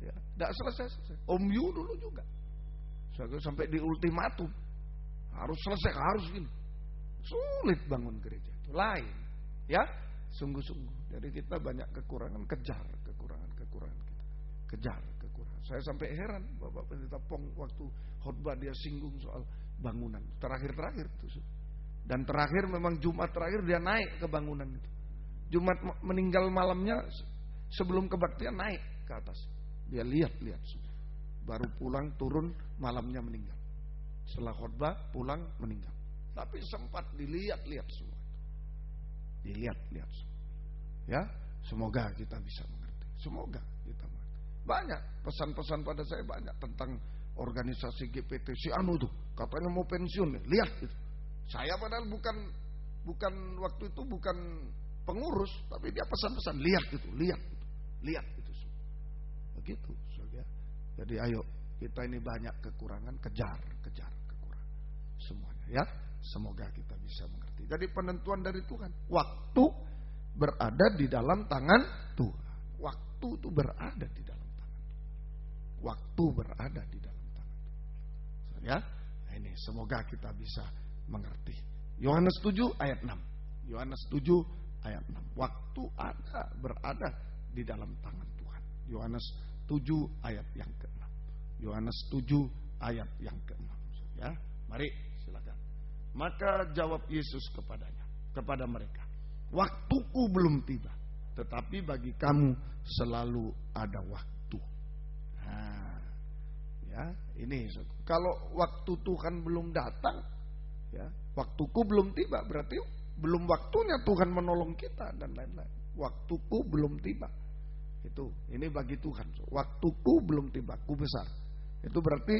Ya, tidak selesai. Om Yu dulu juga Sampai di ultimatum. Harus selesai, harus ini. Sulit bangun gereja itu. Lain. Ya, sungguh-sungguh. Jadi kita banyak kekurangan, kejar kekurangan-kekurangan kita. Kejar kekurangan. Saya sampai heran Bapak Pendeta Pong waktu khotbah dia singgung soal bangunan. Terakhir itu. Dan terakhir memang Jumat terakhir dia naik ke bangunan itu. Jumat meninggal malamnya sebelum kebaktian naik ke atas. Dia lihat semua. Baru pulang turun malamnya meninggal. Setelah khotbah pulang meninggal. Tapi sempat dilihat-lihat semua. Dilihat-lihat semua. Ya, semoga kita bisa mengerti. Semoga kita mengerti. Banyak pesan-pesan pada saya banyak tentang organisasi GPT. Si anu tuh katanya mau pensiun. Lihat itu. Saya padahal bukan waktu itu bukan pengurus, tapi dia pesan-pesan lihat itu semua. Begitu, saudara. Jadi ayo kita ini banyak kekurangan, kejar kekurangan semuanya ya. Semoga kita bisa mengerti. Jadi penentuan dari Tuhan, waktu berada di dalam tangan Tuhan. Waktu itu berada di dalam tangan Tuhan. Waktu berada di dalam tangan Tuhan. Ya, ini semoga kita bisa mengerti. Yohanes 7 ayat 6. Yohanes 7 ayat 6. Waktu berada di dalam tangan Tuhan. Yohanes 7 ayat yang ke-6. Yohanes 7 ayat yang ke-6. Ya, mari silakan. Maka jawab Yesus kepada mereka, waktuku belum tiba, tetapi bagi kamu selalu ada waktu. Nah, ya, ini kalau waktu Tuhan belum datang, ya, waktuku belum tiba, berarti belum waktunya Tuhan menolong kita dan lain-lain. Waktuku belum tiba. Ini bagi Tuhan. Waktuku belum tiba, ku besar. Itu berarti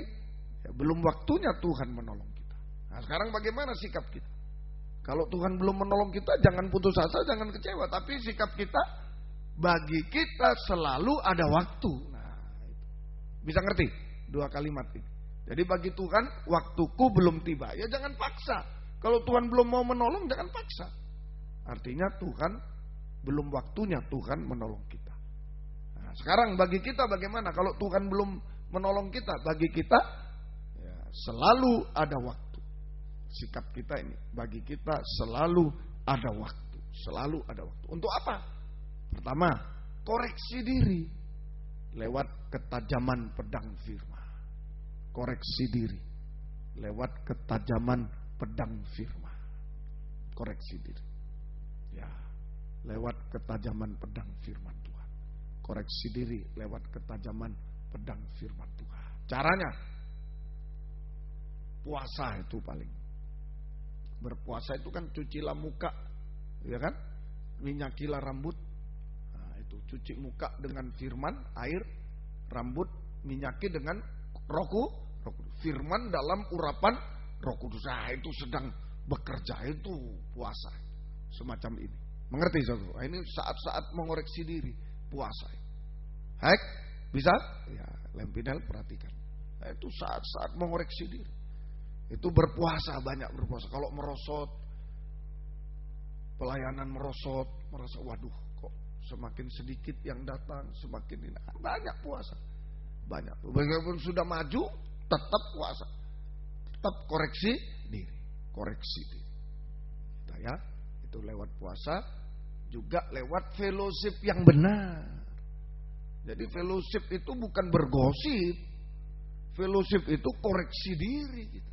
ya, belum waktunya Tuhan menolong kita. Nah, sekarang bagaimana sikap kita? Kalau Tuhan belum menolong kita, jangan putus asa, jangan kecewa. Tapi sikap kita, bagi kita selalu ada waktu. Nah, itu. Bisa ngerti dua kalimat ini? Jadi bagi Tuhan, waktuku belum tiba. Ya jangan paksa. Kalau Tuhan belum mau menolong, jangan paksa. Artinya Tuhan, belum waktunya Tuhan menolong kita. Nah, sekarang bagi kita bagaimana? Kalau Tuhan belum menolong kita, bagi kita ya, selalu ada waktu. Sikap kita ini, bagi kita selalu ada waktu. Selalu ada waktu. Untuk apa? Pertama, koreksi diri. Lewat ketajaman pedang firman. Koreksi diri lewat ketajaman pedang firman. Koreksi diri. Ya, lewat ketajaman pedang firman Tuhan. Koreksi diri lewat ketajaman pedang firman Tuhan. Caranya puasa itu paling. Berpuasa itu kan cucilah muka, ya kan? Minyakilah rambut. Nah, itu cuci muka dengan firman, air, rambut minyaki dengan Roh Kudus. Firman dalam urapan Roh Kudus. Nah, itu sedang bekerja, itu puasa. Semacam ini. Mengerti saudara? Ini saat-saat mengoreksi diri, puasa. Baik, bisa? Ya, Lempinel perhatikan. Nah, itu saat-saat mengoreksi diri. Itu berpuasa, banyak berpuasa. Kalau merosot, pelayanan merosot, merasa waduh kok semakin sedikit yang datang, semakin ini. Banyak puasa. Banyak. Walaupun sudah maju, tetap puasa. Tetap koreksi diri. Koreksi diri. Kita ya, itu lewat puasa, juga lewat fellowship yang benar. Jadi fellowship itu bukan bergosip. Fellowship itu koreksi diri kita.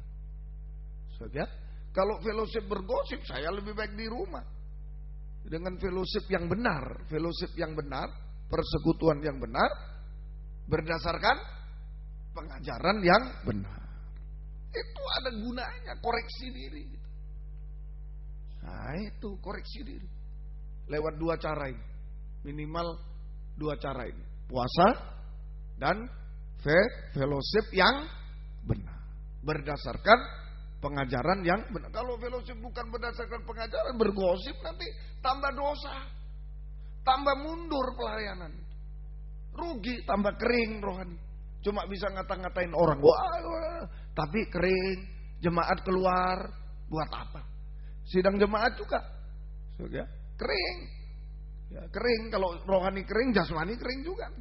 Ya, kalau fellowship bergosip, saya lebih baik di rumah. Dengan fellowship yang benar, persekutuan yang benar, berdasarkan pengajaran yang benar. Itu ada gunanya, koreksi diri. Nah itu, koreksi diri. Lewat dua cara ini. Minimal dua cara ini. Puasa dan fellowship yang benar. Berdasarkan pengajaran yang benar. Kalau fellowship bukan berdasarkan pengajaran, bergosip nanti tambah dosa. Tambah mundur pelayanan. Rugi, tambah kering rohani. Cuma bisa ngata-ngatain orang. Wah, tapi kering. Jemaat keluar. Buat apa? Sidang jemaat juga. Ya, kering. Ya, kering. Kalau rohani kering, jasmani kering juga.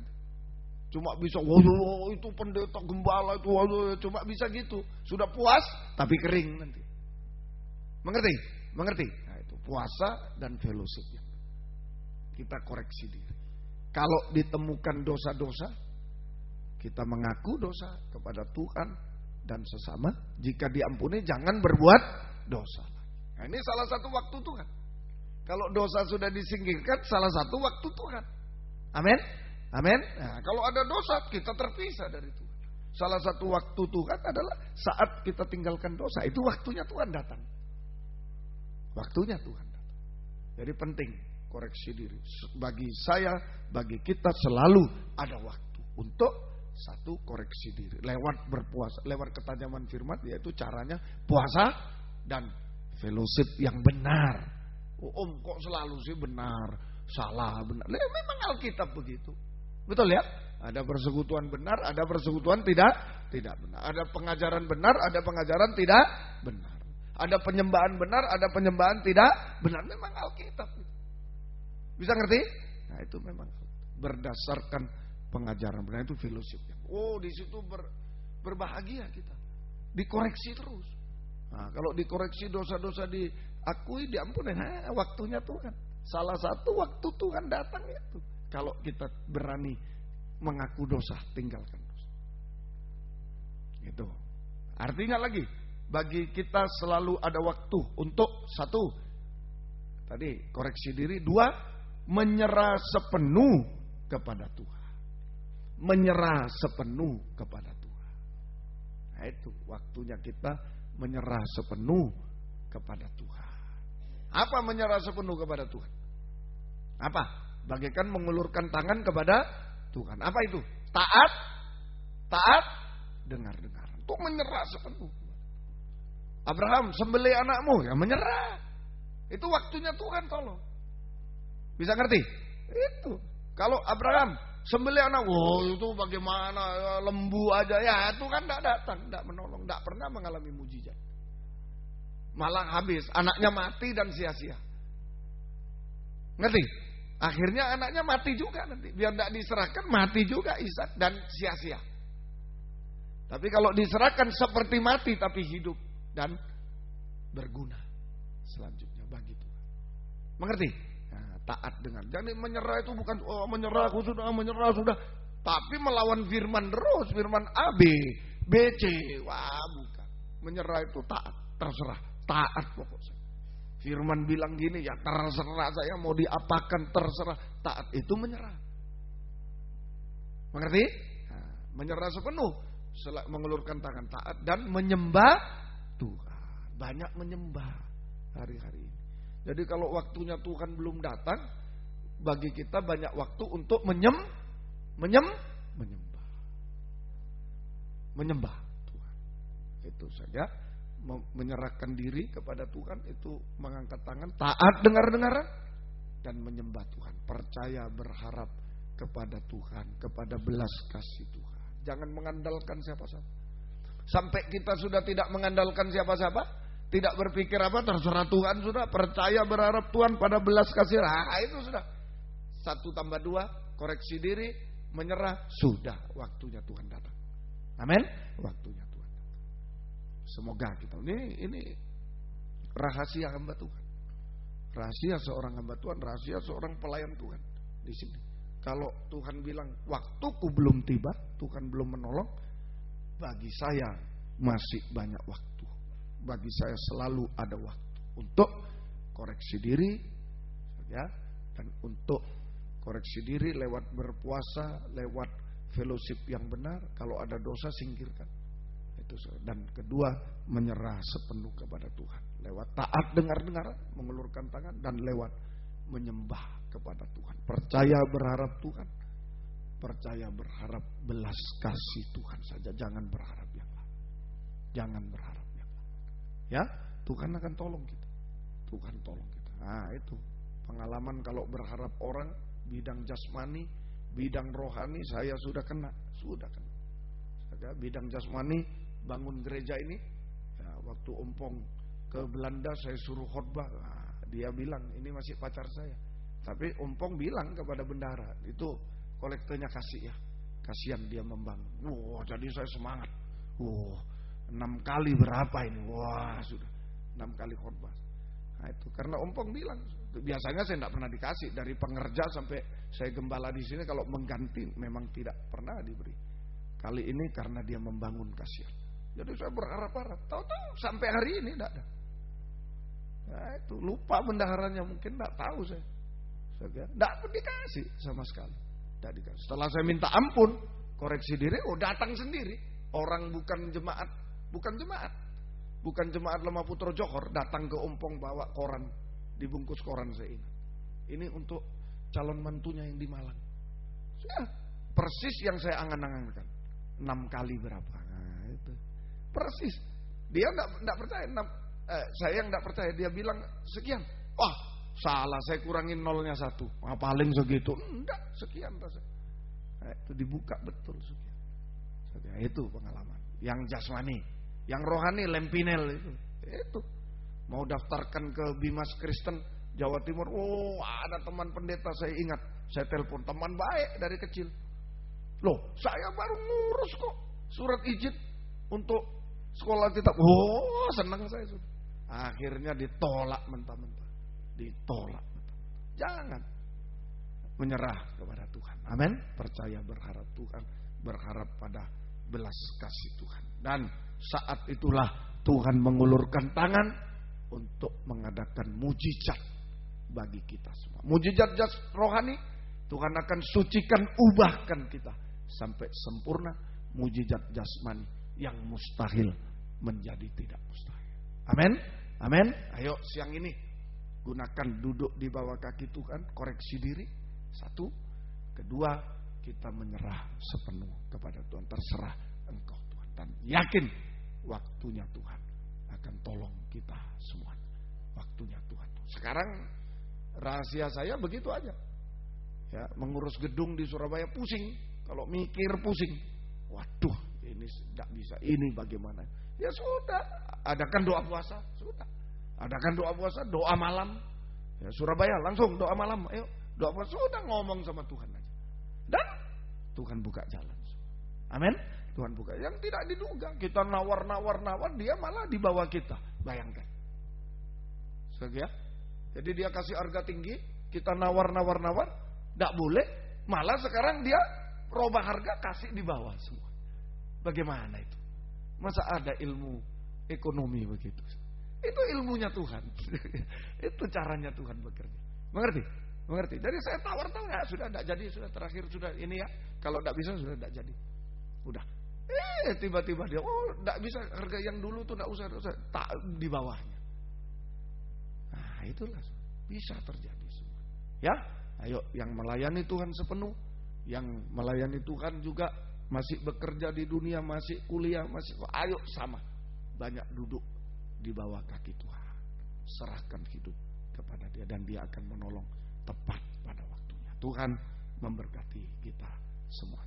Cuma bisa, waduh itu pendeta gembala itu, waduh, cuma bisa gitu. Sudah puas tapi kering nanti. Mengerti? Mengerti? Nah itu puasa dan fellowship. Kita koreksi diri. Kalau ditemukan dosa-dosa, kita mengaku dosa kepada Tuhan dan sesama. Jika diampuni, jangan berbuat dosa. Nah, ini salah satu waktu Tuhan. Kalau dosa sudah disingkirkan, salah satu waktu Tuhan. Amin. Amin. Nah, kalau ada dosa, kita terpisah dari Tuhan. Salah satu waktu Tuhan adalah saat kita tinggalkan dosa. Itu waktunya Tuhan datang. Waktunya Tuhan datang. Jadi penting koreksi diri. Bagi saya, bagi kita selalu ada waktu untuk satu koreksi diri. Lewat berpuasa, lewat ketajaman firman, yaitu caranya puasa dan fellowship yang benar. Oh, kok selalu sih benar, salah, benar. Memang Alkitab begitu. Betul ya? Ada persekutuan benar, ada persekutuan tidak benar. Ada pengajaran benar, ada pengajaran tidak benar. Ada penyembahan benar, ada penyembahan tidak benar. Memang Alkitab. Bisa ngerti? Nah itu memang berdasarkan pengajaran benar, itu fellowship. Oh di situ berbahagia kita. Dikoreksi terus. Nah, kalau dikoreksi dosa-dosa diakui, diampuni, waktunya Tuhan. Salah satu waktu Tuhan datang itu. Kalau kita berani mengaku dosa, tinggalkan dosa. Itu. Artinya lagi, bagi kita selalu ada waktu untuk satu, tadi koreksi diri. Dua, menyerah sepenuh kepada Tuhan. Menyerah sepenuh kepada Tuhan. Nah itu waktunya kita menyerah sepenuh kepada Tuhan. Apa menyerah sepenuh kepada Tuhan? Apa? Bagaikan mengulurkan tangan kepada Tuhan. Apa itu? Taat, dengar. Itu menyerah sepenuh. Abraham, sembelih anakmu, ya menyerah. Itu waktunya Tuhan tolong. Bisa ngerti? Itu. Kalau Abraham sembelih anak, itu bagaimana, lembu aja, ya Tuhan tidak datang, tidak menolong, tidak pernah mengalami mujizat. Malah habis, anaknya mati dan sia-sia. Ngerti? Akhirnya anaknya mati juga nanti. Biar tidak diserahkan, mati juga Ishak dan sia-sia. Tapi kalau diserahkan seperti mati tapi hidup dan berguna selanjutnya bagi Tuhan. Mengerti? Nah, taat dengan. Jadi menyerah itu bukan menyerah, aku menyerah sudah. Tapi melawan firman terus, firman A, B, C. Wah, bukan. Menyerah itu taat, terserah. Taat pokoknya. Firman bilang gini, ya terserah saya mau diapakan, terserah. Taat itu menyerah. Mengerti? Nah, menyerah sepenuh, mengulurkan tangan, taat dan menyembah Tuhan. Banyak menyembah hari-hari ini. Jadi kalau waktunya Tuhan belum datang, bagi kita banyak waktu untuk menyembah Tuhan. Itu saja. Menyerahkan diri kepada Tuhan itu mengangkat tangan, taat dengar-dengaran dan menyembah Tuhan. Percaya, berharap kepada Tuhan, kepada belas kasih Tuhan. Jangan mengandalkan siapa-siapa. Sampai kita sudah tidak mengandalkan siapa-siapa, tidak berpikir apa, terserah Tuhan sudah, percaya berharap Tuhan pada belas kasih. Itu sudah. 1 tambah 2, koreksi diri, menyerah, sudah waktunya Tuhan datang. Amin. Waktunya Tuhan. Semoga kita ini rahasia hamba Tuhan. Rahasia seorang hamba Tuhan, rahasia seorang pelayan Tuhan di sini. Kalau Tuhan bilang waktuku belum tiba, Tuhan belum menolong, bagi saya masih banyak waktu. Bagi saya selalu ada waktu untuk koreksi diri, ya, dan untuk koreksi diri lewat berpuasa, lewat fellowship yang benar. Kalau ada dosa singkirkan. Dan kedua, menyerah sepenuh kepada Tuhan lewat taat dengar-dengar, mengulurkan tangan, dan lewat menyembah kepada Tuhan. Percaya berharap Tuhan, percaya berharap belas kasih Tuhan saja. Jangan berharap yang lain. Jangan berharap yang lain. Ya, Tuhan akan tolong kita. Tuhan tolong kita. Nah itu pengalaman kalau berharap orang, bidang jasmani, bidang rohani, saya sudah kena. Saja bidang jasmani, bangun gereja ini, ya, waktu Ompong ke Belanda saya suruh khotbah, dia bilang ini masih pacar saya, tapi Ompong bilang kepada bendahara itu kolektenya kasih ya, Kasihan dia membangun. Wah, jadi saya semangat. 6 kali berapa ini? Wah, sudah 6 kali khotbah. Nah, itu karena ompong bilang, biasanya saya tidak pernah dikasih dari pengerja sampai saya gembala di sini, kalau mengganti memang tidak pernah diberi. Kali ini karena dia membangun, kasihan. Jadi saya berharap-harap. Tahu-tahu sampai hari ini tidak ada. Nah, itu lupa bendaharanya, mungkin tidak tahu saya. Tidak pun dikasih sama sekali. Tidak dikasih. Setelah saya minta ampun, koreksi diri, datang sendiri. Orang bukan jemaat Lemah Putra Johor, datang ke Ompong bawa koran, dibungkus koran, saya ingat. Ini untuk calon mantunya yang di Malang. Ya, persis yang saya angan-angankan. 6 kali berapa? Nah, itu persis. Dia enggak percaya. Saya yang enggak percaya. Dia bilang sekian. Wah, salah, saya kurangin nolnya 1. Paling segitu. Enggak, sekian rasanya. Nah, itu dibuka betul sekian. Itu pengalaman. Yang jasmani, yang rohani Lempinel itu. Mau daftarkan ke Bimas Kristen Jawa Timur. Ada teman pendeta, saya ingat. Saya telepon, teman baik dari kecil. Loh, saya baru ngurus kok surat izin untuk sekolah kitab. Senang saya sudah. Akhirnya ditolak mentah-mentah. Jangan menyerah kepada Tuhan. Amin. Percaya, berharap Tuhan, berharap pada belas kasih Tuhan. Dan saat itulah Tuhan mengulurkan tangan untuk mengadakan mujizat bagi kita semua. Mujizat rohani, Tuhan akan sucikan, ubahkan kita sampai sempurna. Mujizat jasmani, yang mustahil menjadi tidak mustahil. Amin. Amin. Ayo siang ini gunakan duduk di bawah kaki Tuhan, koreksi diri. 1, 2, kita menyerah sepenuh kepada Tuhan. Terserah Engkau Tuhan, dan yakin waktunya Tuhan akan tolong kita semua. Waktunya Tuhan. Sekarang rahasia saya begitu aja. Ya, mengurus gedung di Surabaya pusing. Kalau mikir pusing. Waduh, ini tidak bisa. Ini bagaimana? Ya sudah, adakan doa puasa. Sudah. Adakan doa puasa, doa malam. Ya, Surabaya langsung doa malam. Ayo, doa puasa. Sudah, ngomong sama Tuhan aja. Dan Tuhan buka jalan. Amin. Tuhan buka. Yang tidak diduga, kita nawar, dia malah di bawah kita. Bayangkan. Jadi dia kasih harga tinggi, kita nawar, tidak boleh. Malah sekarang dia robah harga, kasih di bawah semua. Bagaimana itu? Masa ada ilmu ekonomi begitu? Itu ilmunya Tuhan. Itu caranya Tuhan bekerja. Mengerti? Jadi saya tawar, sudah tidak jadi, sudah terakhir, sudah ini ya. Kalau tidak bisa, sudah tidak jadi. Udah. Tiba-tiba dia, tidak bisa, harga yang dulu tuh tidak usah, tak di bawahnya. Nah, itulah bisa terjadi semua. Ya, ayo yang melayani Tuhan sepenuh, yang melayani Tuhan juga masih bekerja di dunia, masih kuliah, ayo sama. Banyak duduk di bawah kaki Tuhan. Serahkan hidup kepada Dia dan Dia akan menolong tepat pada waktunya. Tuhan memberkati kita semua.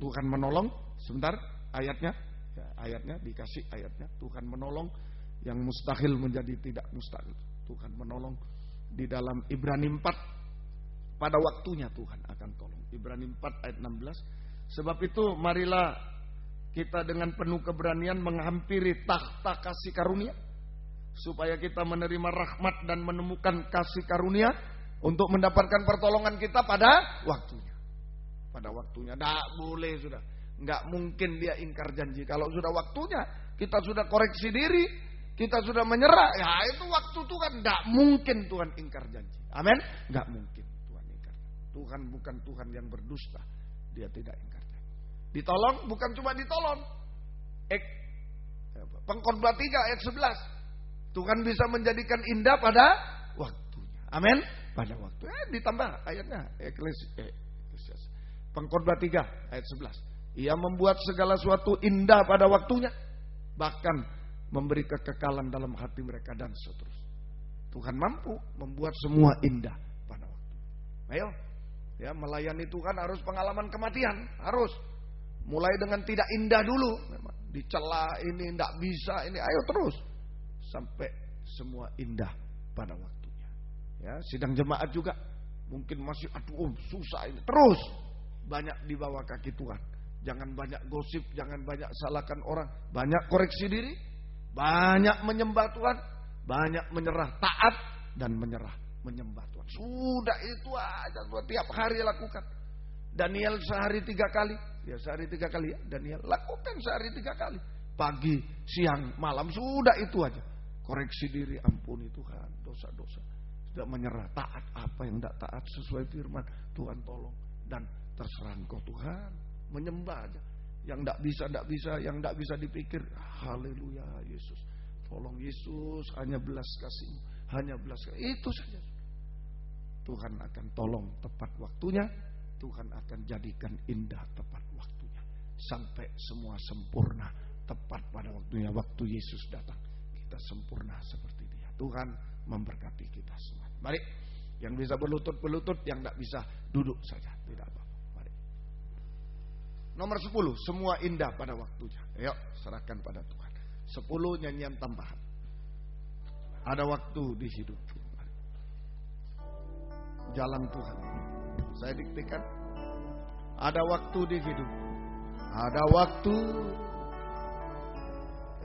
Tuhan menolong, sebentar ayatnya, ayatnya dikasih ayatnya. Tuhan menolong yang mustahil menjadi tidak mustahil. Tuhan menolong di dalam Ibrani 4, pada waktunya Tuhan akan tolong. Ibrani 4 ayat 16. Sebab itu marilah kita dengan penuh keberanian menghampiri takhta kasih karunia, supaya kita menerima rahmat dan menemukan kasih karunia untuk mendapatkan pertolongan kita pada waktunya. Pada waktunya. Tidak boleh sudah. Nggak mungkin dia ingkar janji. Kalau sudah waktunya, kita sudah koreksi diri, kita sudah menyerah, ya itu waktu Tuhan. Tidak mungkin Tuhan ingkar janji. Amin. Nggak mungkin Tuhan ingkar. Tuhan bukan Tuhan yang berdusta. Dia tidak ingkar janji. Ditolong bukan cuma ditolong. Pengkhotbah 3 ayat 11. Tuhan bisa menjadikan indah pada waktunya. Amin. Pada waktu. Ditambah ayatnya. Pengkhotbah 3 ayat 11. Ia membuat segala sesuatu indah pada waktunya, bahkan memberi kekekalan dalam hati mereka dan seterusnya. Tuhan mampu membuat semua indah pada waktu. Ayo, ya, melayani Tuhan harus pengalaman kematian, harus. Mulai dengan tidak indah dulu, memang dicela ini tidak bisa ini, ayo terus sampai semua indah pada waktunya. Ya, sidang jemaat juga mungkin masih susah ini, terus banyak di bawah kaki Tuhan. Jangan banyak gosip, jangan banyak salahkan orang. Banyak koreksi diri, banyak menyembah Tuhan, banyak menyerah, taat dan menyerah, menyembah Tuhan. Sudah itu aja Tuhan, tiap hari lakukan. Daniel sehari 3 kali. Ya sehari 3 kali ya Daniel. Lakukan sehari 3 kali. Pagi, siang, malam. Sudah itu aja. Koreksi diri, ampuni Tuhan dosa-dosa. Sudah menyerah, taat apa yang tidak taat sesuai firman. Tuhan tolong. Dan terserah Engkau Tuhan. Menyembah aja. Yang tidak bisa, yang tidak bisa dipikir. Haleluya Yesus. Tolong Yesus, hanya belas kasih-Mu. Hanya belas kasih. Itu saja. Tuhan akan tolong tepat waktunya. Tuhan akan jadikan indah tepat waktunya. Sampai semua sempurna. Tepat pada waktunya. Waktu Yesus datang. Kita sempurna seperti Dia. Tuhan memberkati kita semua. Mari. Yang bisa berlutut, yang tidak bisa duduk saja. Tidak apa-apa. Mari. Nomor 10. Semua indah pada waktunya. Ayo serahkan pada Tuhan. 10 nyanyian tambahan. Ada waktu di hidupku. Mari. Jalan Tuhan. Saya diktikan. Ada waktu di hidupku. Ada waktu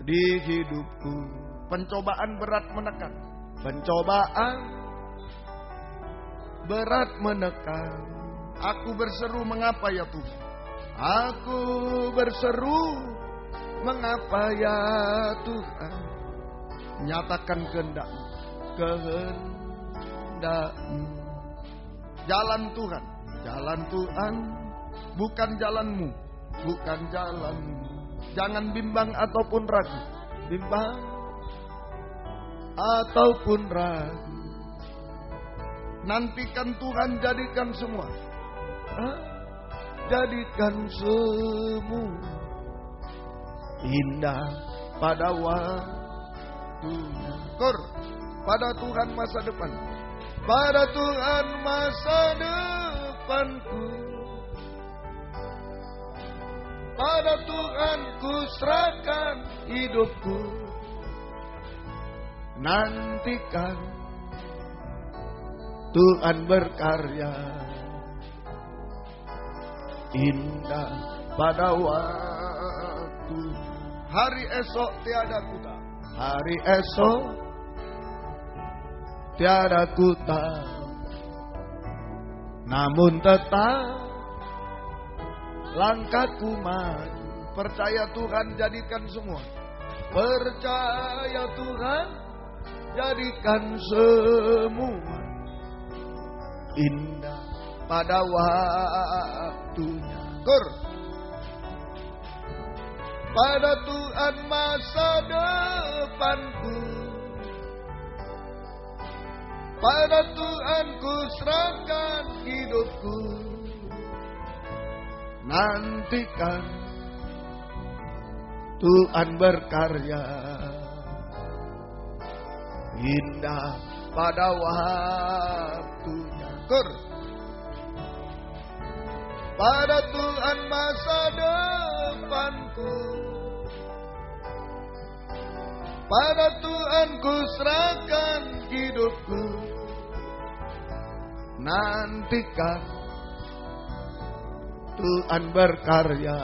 di hidupku. Pencobaan berat menekan. Pencobaan berat menekan. Aku berseru, mengapa ya Tuhan? Aku berseru, mengapa ya Tuhan? Nyatakan kehendak-Mu, kehendak-Mu. Jalan Tuhan, jalan Tuhan, bukan jalanmu, bukan jalanmu. Jangan bimbang ataupun ragu, bimbang ataupun ragu. Nantikan Tuhan jadikan semua, jadikan semua indah pada waktunya. Kor, pada Tuhan masa depan. Pada Tuhan masa depanku. Pada Tuhan ku serahkan hidupku. Nantikan Tuhan berkarya. Indah pada waktu. Hari esok tiada ku tahu. Hari esok tiada ku tahu, namun tetap langkahku maju. Percaya Tuhan jadikan semua. Percaya Tuhan jadikan semua indah pada waktunya. Kur. Pada Tuhan masa depanku. Pada Tuhan ku serahkan hidupku. Nantikan Tuhan berkarya. Indah pada waktunya. Kur. Pada Tuhan masa depanku. Pada Tuhan ku serahkan hidupku. Nantikan Tuhan berkarya.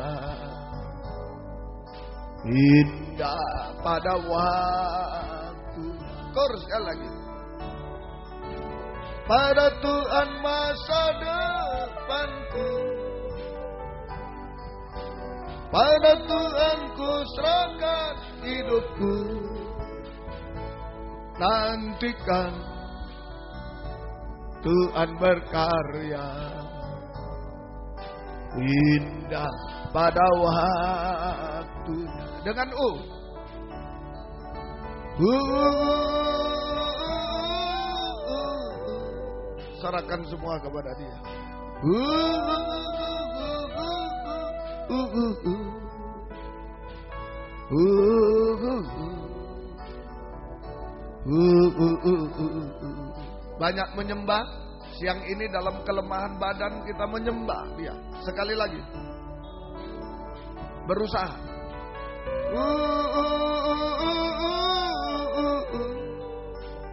Indah pada waktunya. Kor sekali lagi. Pada Tuhan masa depanku. Pada Tuhan ku serahkan hidupku. Nantikan Tuhan berkarya. Indah pada waktunya. Dengan serahkan semua kepada Dia. Banyak menyembah. Siang ini dalam kelemahan badan kita menyembah Dia. Sekali lagi. Berusaha.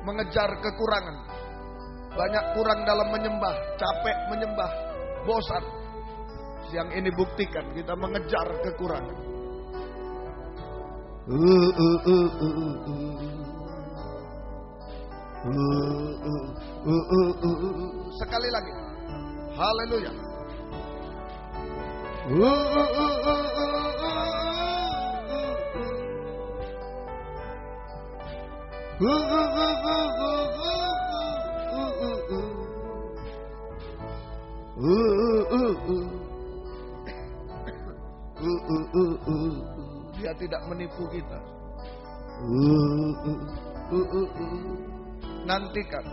Mengejar kekurangan. Banyak kurang dalam menyembah. Capek menyembah. Bosan. Siang ini buktikan kita mengejar kekurangan. Sekali lagi. Haleluya. Dia tidak menipu kita. Nantikan.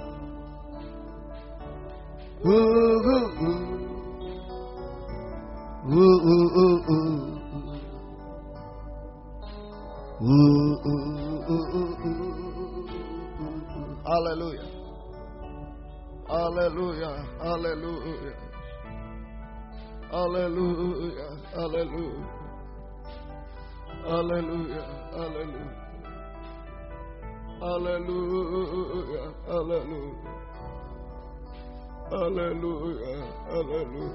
Haleluya. Haleluya. Haleluya. Haleluya. Haleluya. Haleluya. Haleluya. Haleluya. Haleluya. Haleluya. Haleluya.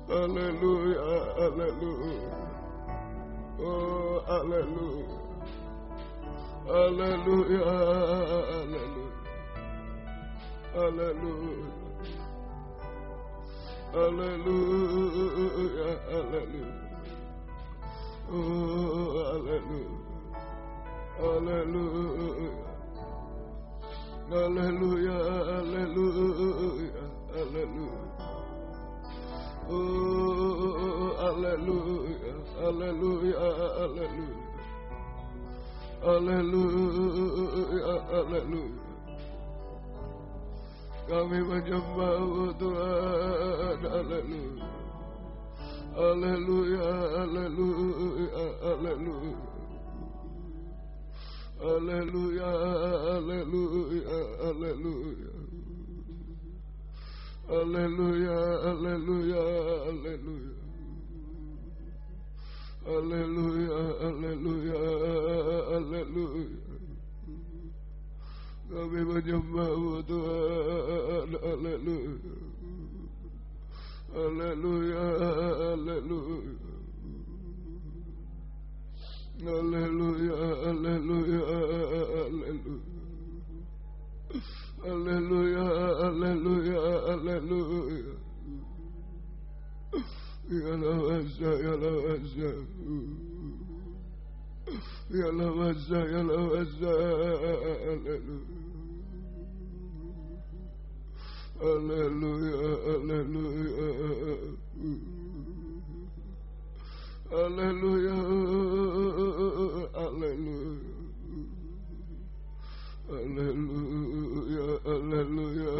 Haleluya. Haleluya. Oh, haleluya. Haleluya. Haleluya. Haleluya. Haleluya. Haleluya. Oh, haleluya. Haleluya. Haleluya. Haleluya. Haleluya. Oh, haleluya. Haleluya. Haleluya. Haleluya. Haleluya. Kami menyembah Tuhan. Haleluya. Haleluya. Haleluya. Haleluya. Haleluya. Haleluya. Haleluya. Haleluya. Haleluya. Haleluya. Haleluya. Haleluya. Haleluya. Kami menyembah Tuhan. Haleluya. Haleluya. Haleluya. Haleluya. Haleluya. Haleluya. Haleluya. Haleluya. Ya lawasa, ya lawasa. Ya lawasa, ya lawasa. Haleluya. Haleluya. Haleluya. Haleluya. Haleluya. Haleluya. Haleluya.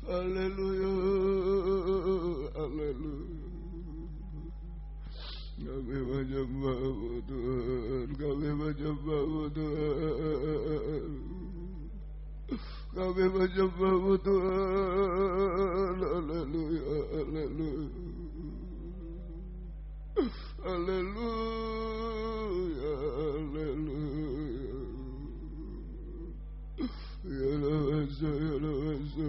Haleluya. Haleluya. Kami menyembah Tuhan. Kami menyembah Tuhan. Kami menyembah Tuhan. Haleluya. Haleluya. Haleluya. Haleluya. Ya lawasa, ya lawasa.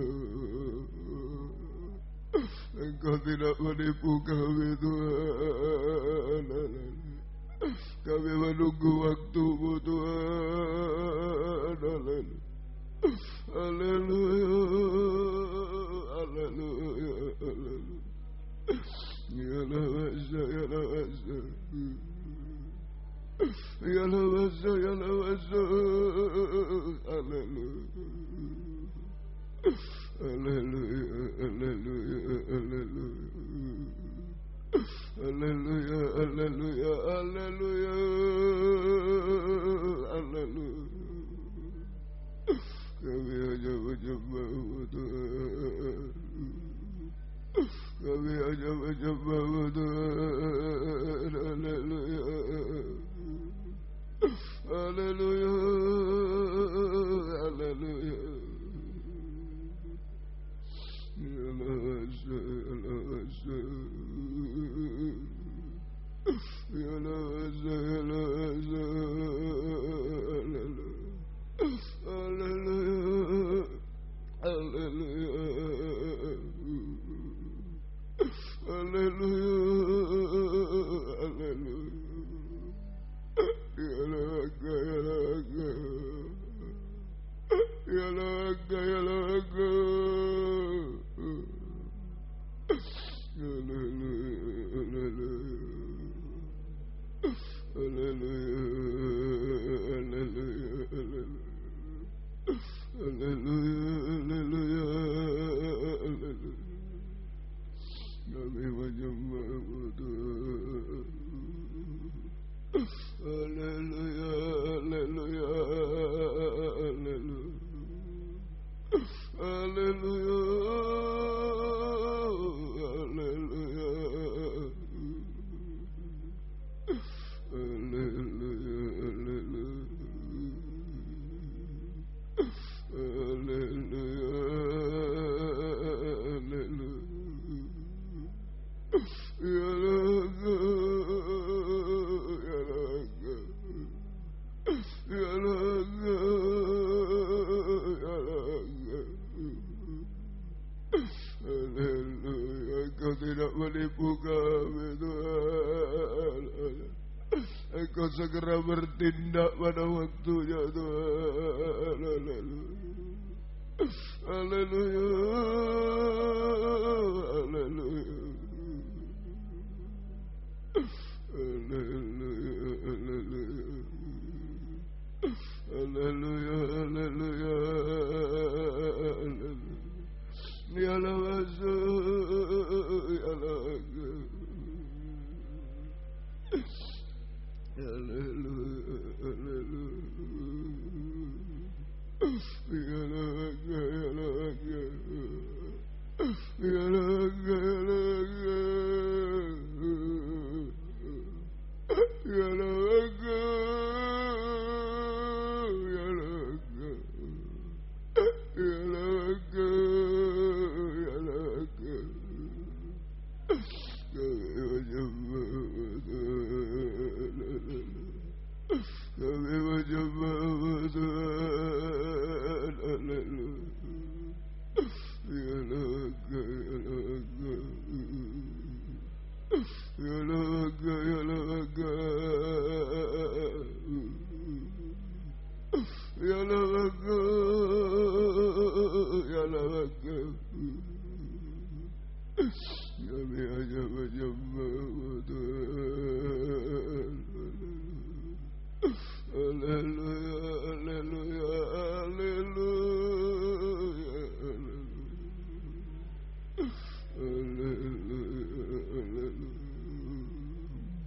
Engkau tidak menipu kami Tuhan. Kami menunggu waktu-Mu Tuhan. Haleluya. Haleluya. Haleluya. Ya lawasa, ya lawasa. Ya lawasa, ya lawasa. Haleluya. Haleluya. Haleluya. Haleluya. Haleluya. Haleluya. Haleluya. Kami hanya menyembah Tuhan. Kami hanya menyembah Tuhan. Haleluya. Haleluya. Haleluya. Ya lawasa, ya lawasa. Ya lawasa, ya Engkau segera bertindak pada waktunya Tuhan. Haleluya. Haleluya. Haleluya. Haleluya. Ya Allah, ya Allah. Haleluya. Kami menyembahmu Tuhan. Haleluya. Ya laga, ya laga. Ya laga, ya laga. Ya laga, ya laga. Kami hanya menyembahmu Tuhan. Haleluya, haleluya, haleluya, haleluya, haleluya,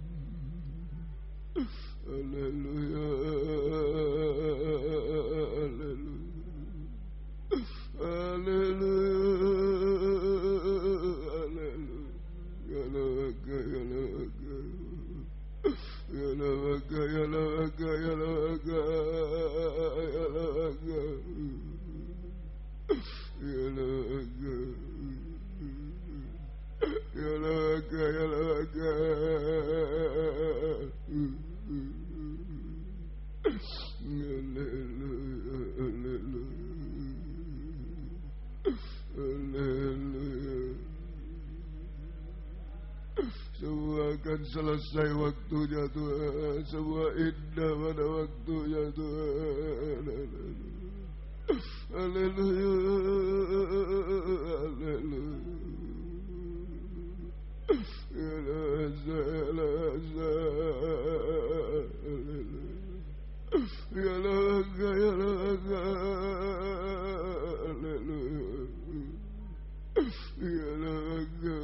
semua akan selesai waktunya Tuhan. Semua indah pada waktunya Tuhan. Haleluya. Haleluya. Ya laza, laza. Ya laga, ya laga. Haleluya. Ya laga.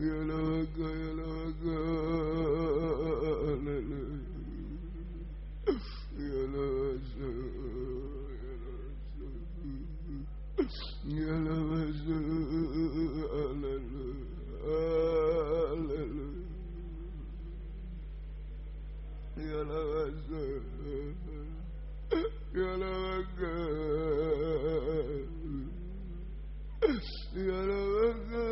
Ya laga, ya laga, haleluya. Ya laza, ya laza, haleluya, haleluya. Ya laza, ya laga, ya laga.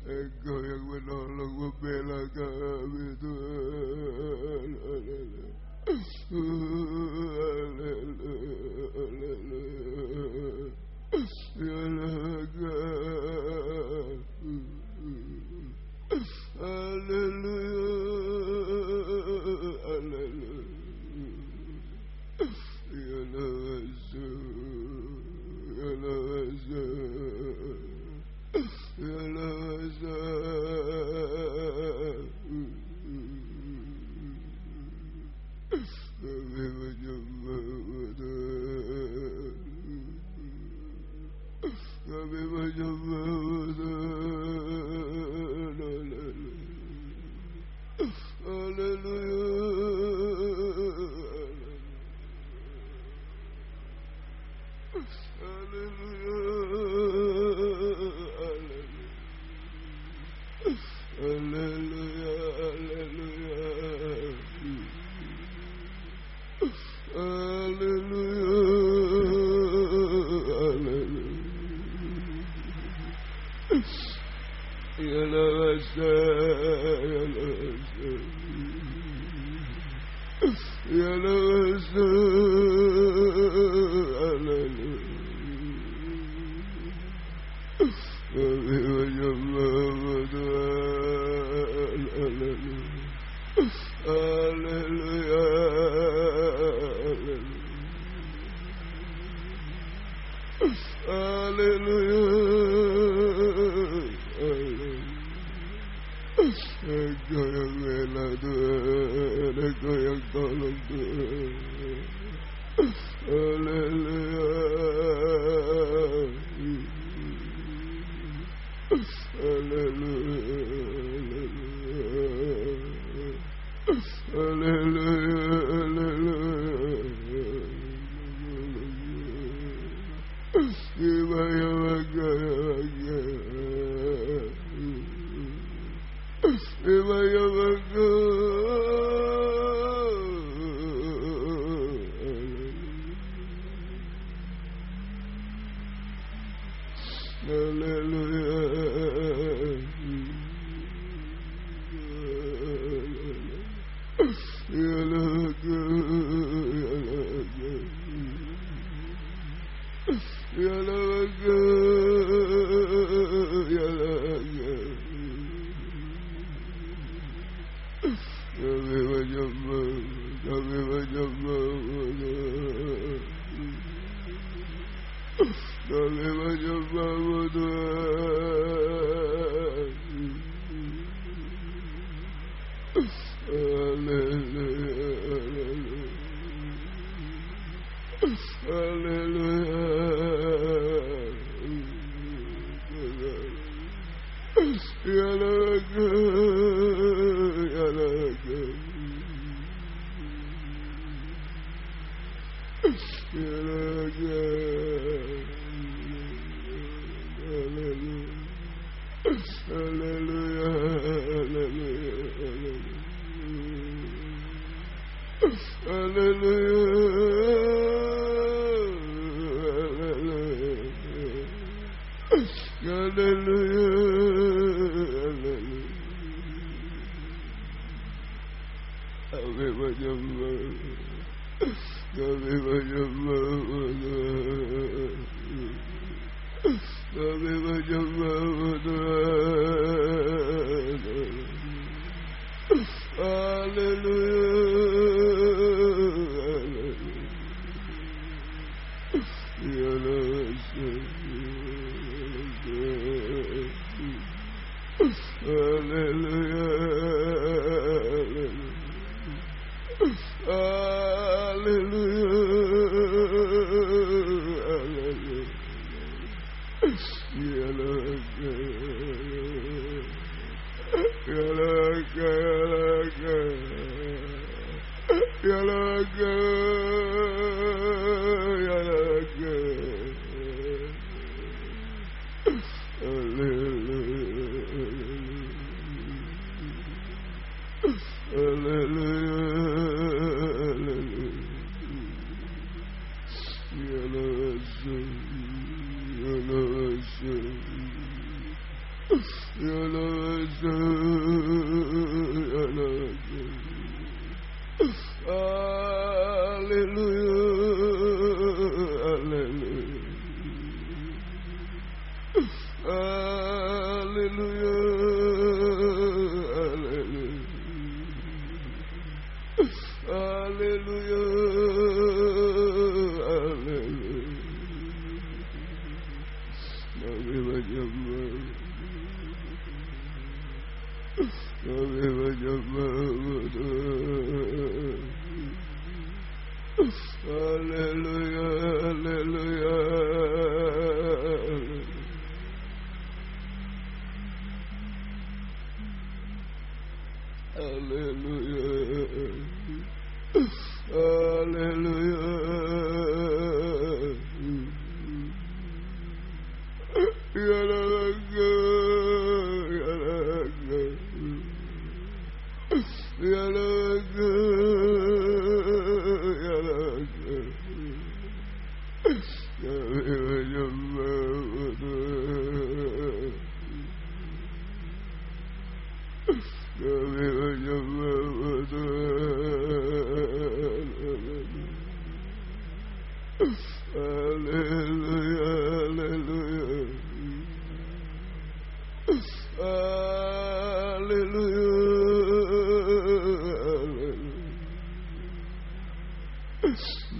Engkau yang menolong membela kami Tuhan. Haleluya.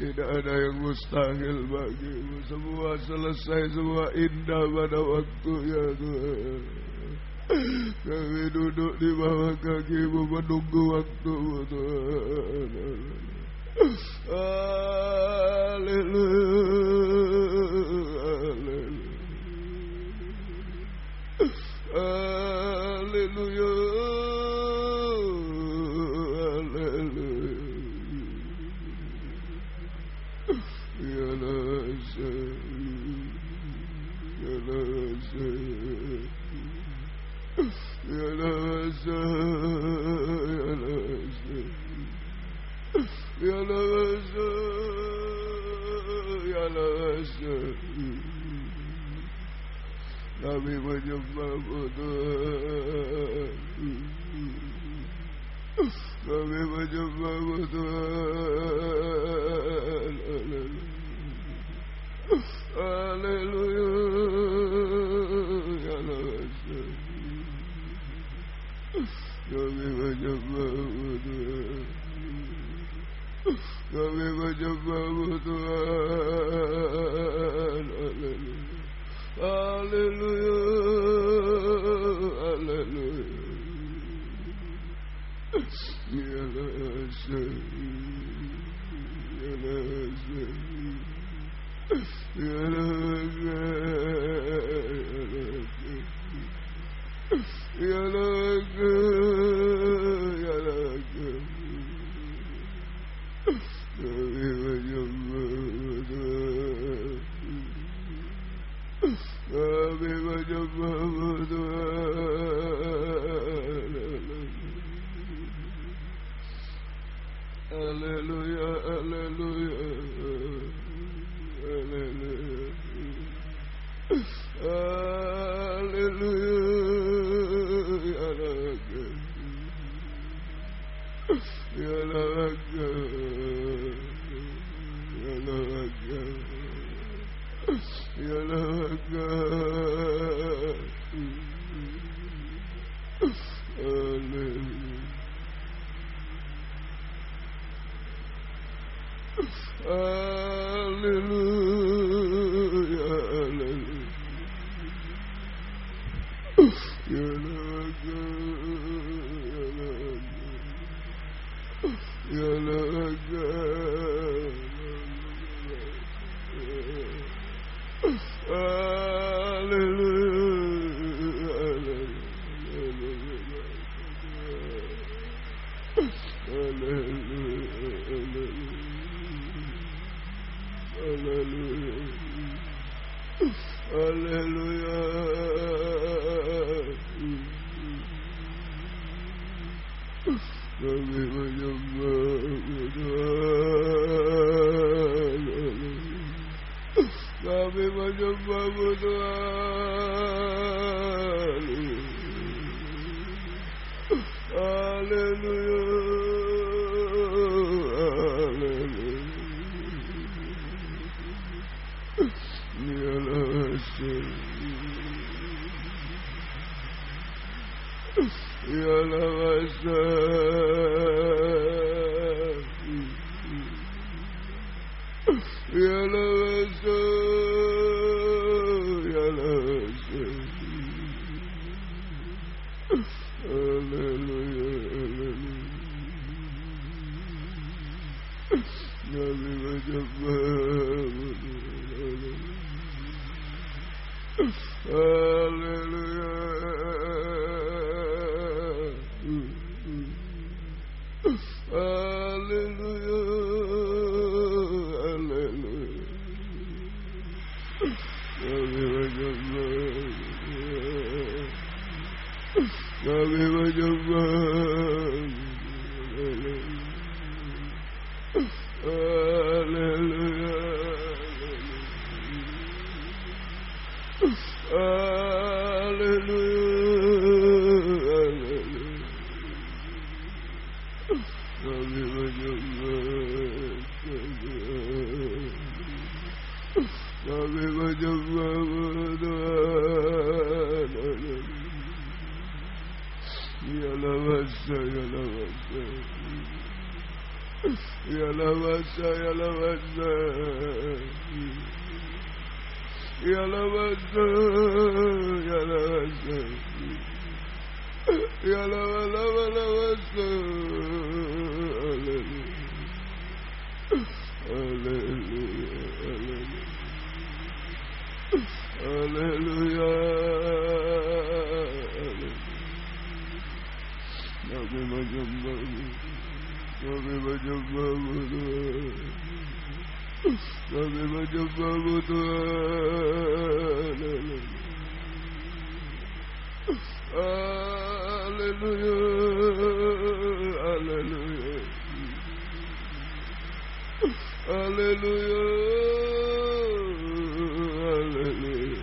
Tidak ada yang mustahil bagimu. Semua selesai, semua indah pada waktunya Tuhan. Kami duduk di bawah kakimu menunggu waktumu Tuhan. Haleluya. Kami menyembahmu Tuhan. Kami menyembahmu Tuhan. Haleluya. Kami menyembahmu Tuhan. Kami menyembahmu Tuhan. Haleluya. Haleluya. Ya Rasul. Ya Rasul. Ya Rasul. Ya Rasul. Ya Rasul. Kami menyembahmu Tuhan. Kami menyembahmu Tuhan. Haleluya, haleluya, haleluya, haleluya, ya Raga, ya Raga, ya Raga, haleluya. Haleluya, haleluya. Ya Raga, ya Raga, haleluya, haleluya, haleluya. Kami menyembahmu Tuhan. Kami menyembahmu Tuhan. Haleluya, haleluya. Ya Rasul, ya Rasul, ya Rasul, ya Rasul. Haleluya, haleluya. Kami menyembahmu haleluya. Haleluya, haleluya. Kami menyembahmu. Kami menyembahmu. Haleluya. Kami menyembahmu Tuhan. Ya lawasa, ya lawasa, ya lawasa, ya lawasa, ya lawasa, ya lawasa, ya lawasa. Haleluya, haleluya, kami menyembahmu, kami menyembahmu Tuhan, kami menyembahmu Tuhan. Haleluya, haleluya, haleluya, haleluya.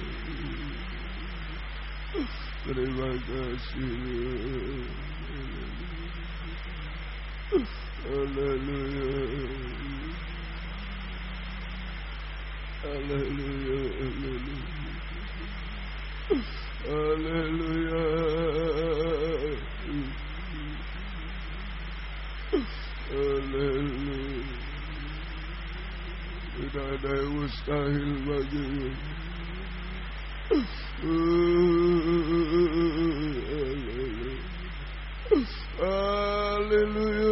Terima kasih. Haleluya, haleluya, haleluya, haleluya. Tidak ada yang mustahil bagimu. Haleluya,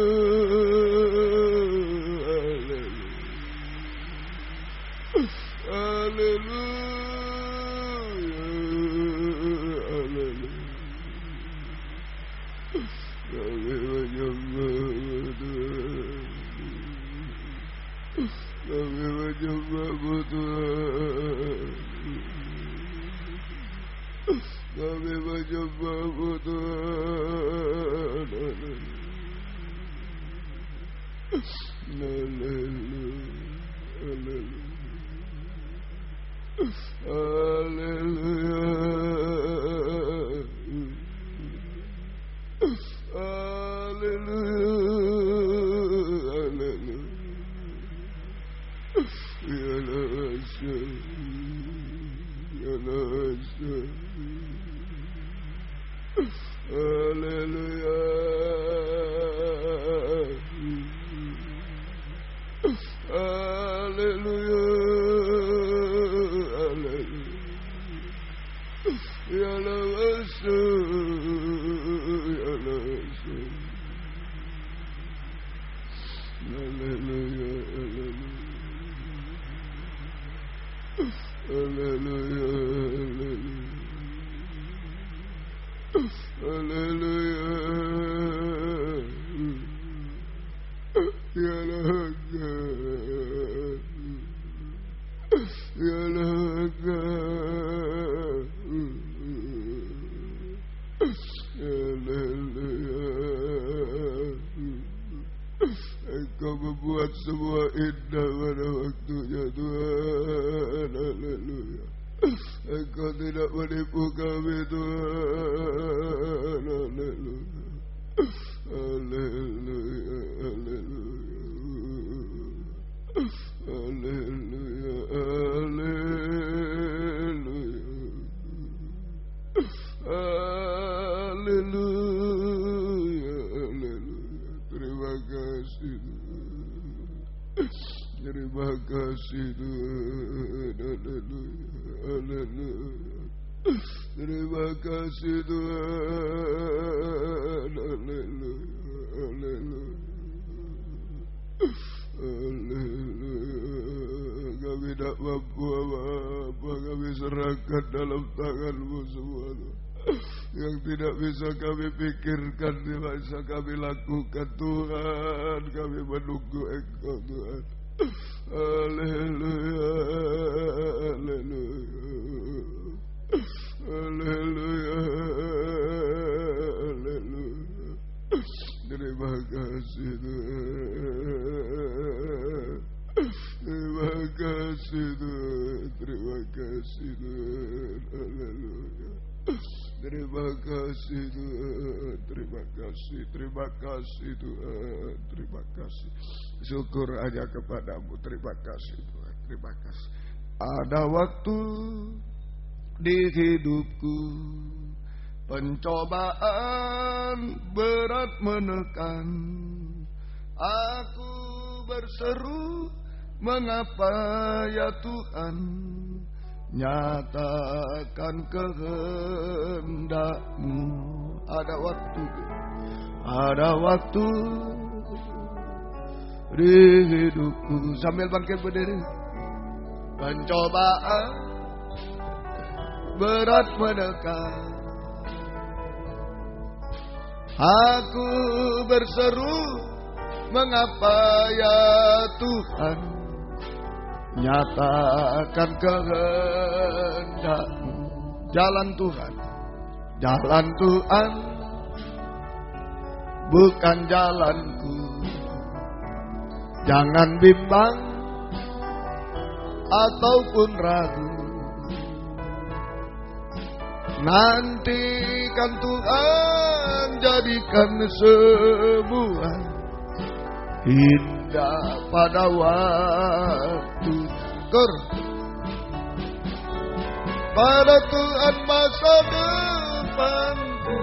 haleluya, haleluya. Kami menyembahmu Tuhan, kami menyembahmu Tuhan, kami menyembahmu Tuhan. Haleluya, haleluya, haleluya, haleluya. Ya lawasa, ya lawasa. Haleluya, haleluya, haleluya. Ya lawasa, ya lawasa. Haleluya, haleluya, haleluya, haleluya, ya laga, ya laga, haleluya. Engkau membuat semua indah pada waktunya Tuhan. Haleluya. Engkau tidak menipu kami Tuhan. Haleluya. Haleluya, haleluya, haleluya, haleluya, haleluya, haleluya. Terima kasih Tuhan, terima kasih Tuhan. Haleluya, haleluya. Terima kasih Tuhan. Haleluya, haleluya, haleluya. Kami tidak mampu apa-apa, kami serahkan dalam tangan-Mu semua. Yang tidak bisa kami pikirkan, tidak bisa kami lakukan Tuhan. Kami menunggu Engkau Tuhan. Haleluya, haleluya, haleluya, haleluya. Terima kasih Tuhan, terima kasih Tuhan, terima kasih Tuhan. Haleluya. Terima kasih Tuhan, terima kasih Tuhan, terima kasih. Syukur aja kepadamu, terima kasih Tuhan, terima kasih. Ada waktu di hidupku pencobaan berat menekan. Aku berseru, mengapa ya Tuhan? Nyatakan kehendak-Mu. Ada waktu di hidupku. Sambil bangkit berdiri. Pencobaan berat menekan. Aku berseru, mengapa ya Tuhan? Nyatakan kehendak-Mu. Jalan Tuhan bukan jalanku. Jangan bimbang ataupun ragu. Nantikan Tuhan jadikan semua indah pada waktu. Pada Tuhan masa depanku.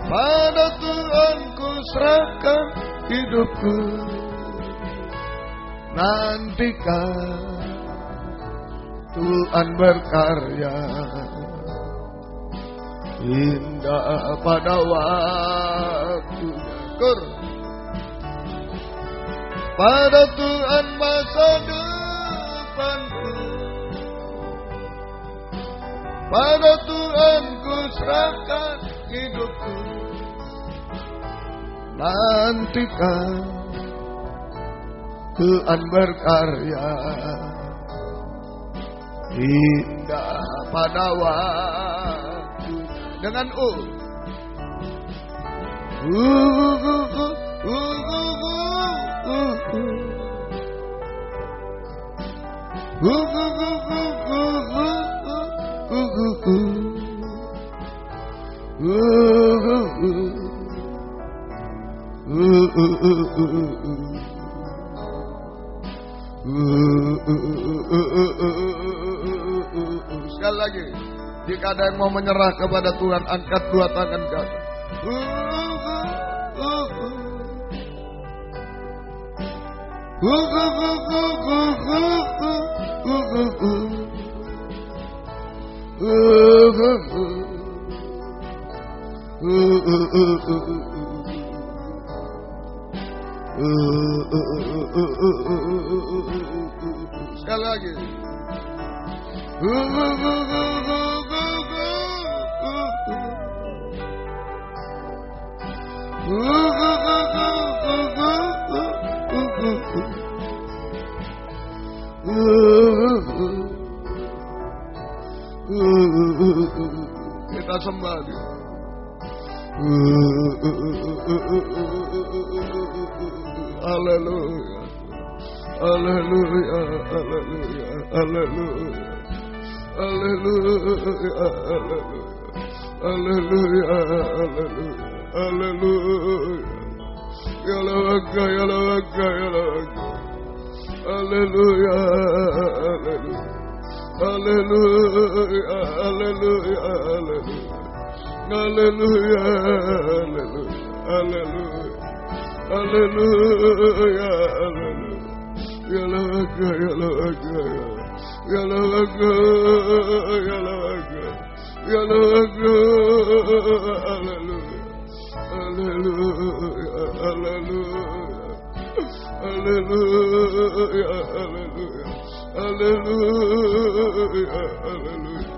Pada Tuhan ku serahkan hidupku. Nantikan Tuhan berkarya indah pada waktunya. Pada Tuhan masa depanku. Pada Tuhan ku serahkan hidupku. Nantikan Tuhan berkarya indah pada waktu. Dengan sekali lagi, jika ada yang mau menyerah kepada Tuhan, angkat dua tangan ke atas. Sekali lagi. Kita sembah dia. Haleluya. Haleluya. Haleluya. Haleluya. Haleluya. Haleluya. Haleluya. Haleluya. Ya lawaka, ya lawaka, ya lawaka. Haleluya. Haleluya. Haleluya. Haleluya. Haleluya. Haleluya, haleluya, haleluya, haleluya, haleluya. Ya lawaka, ya lawaka, ya lawaka, ya lawaka, ya lawaka. Haleluya, haleluya, haleluya, haleluya, haleluya, haleluya, haleluya.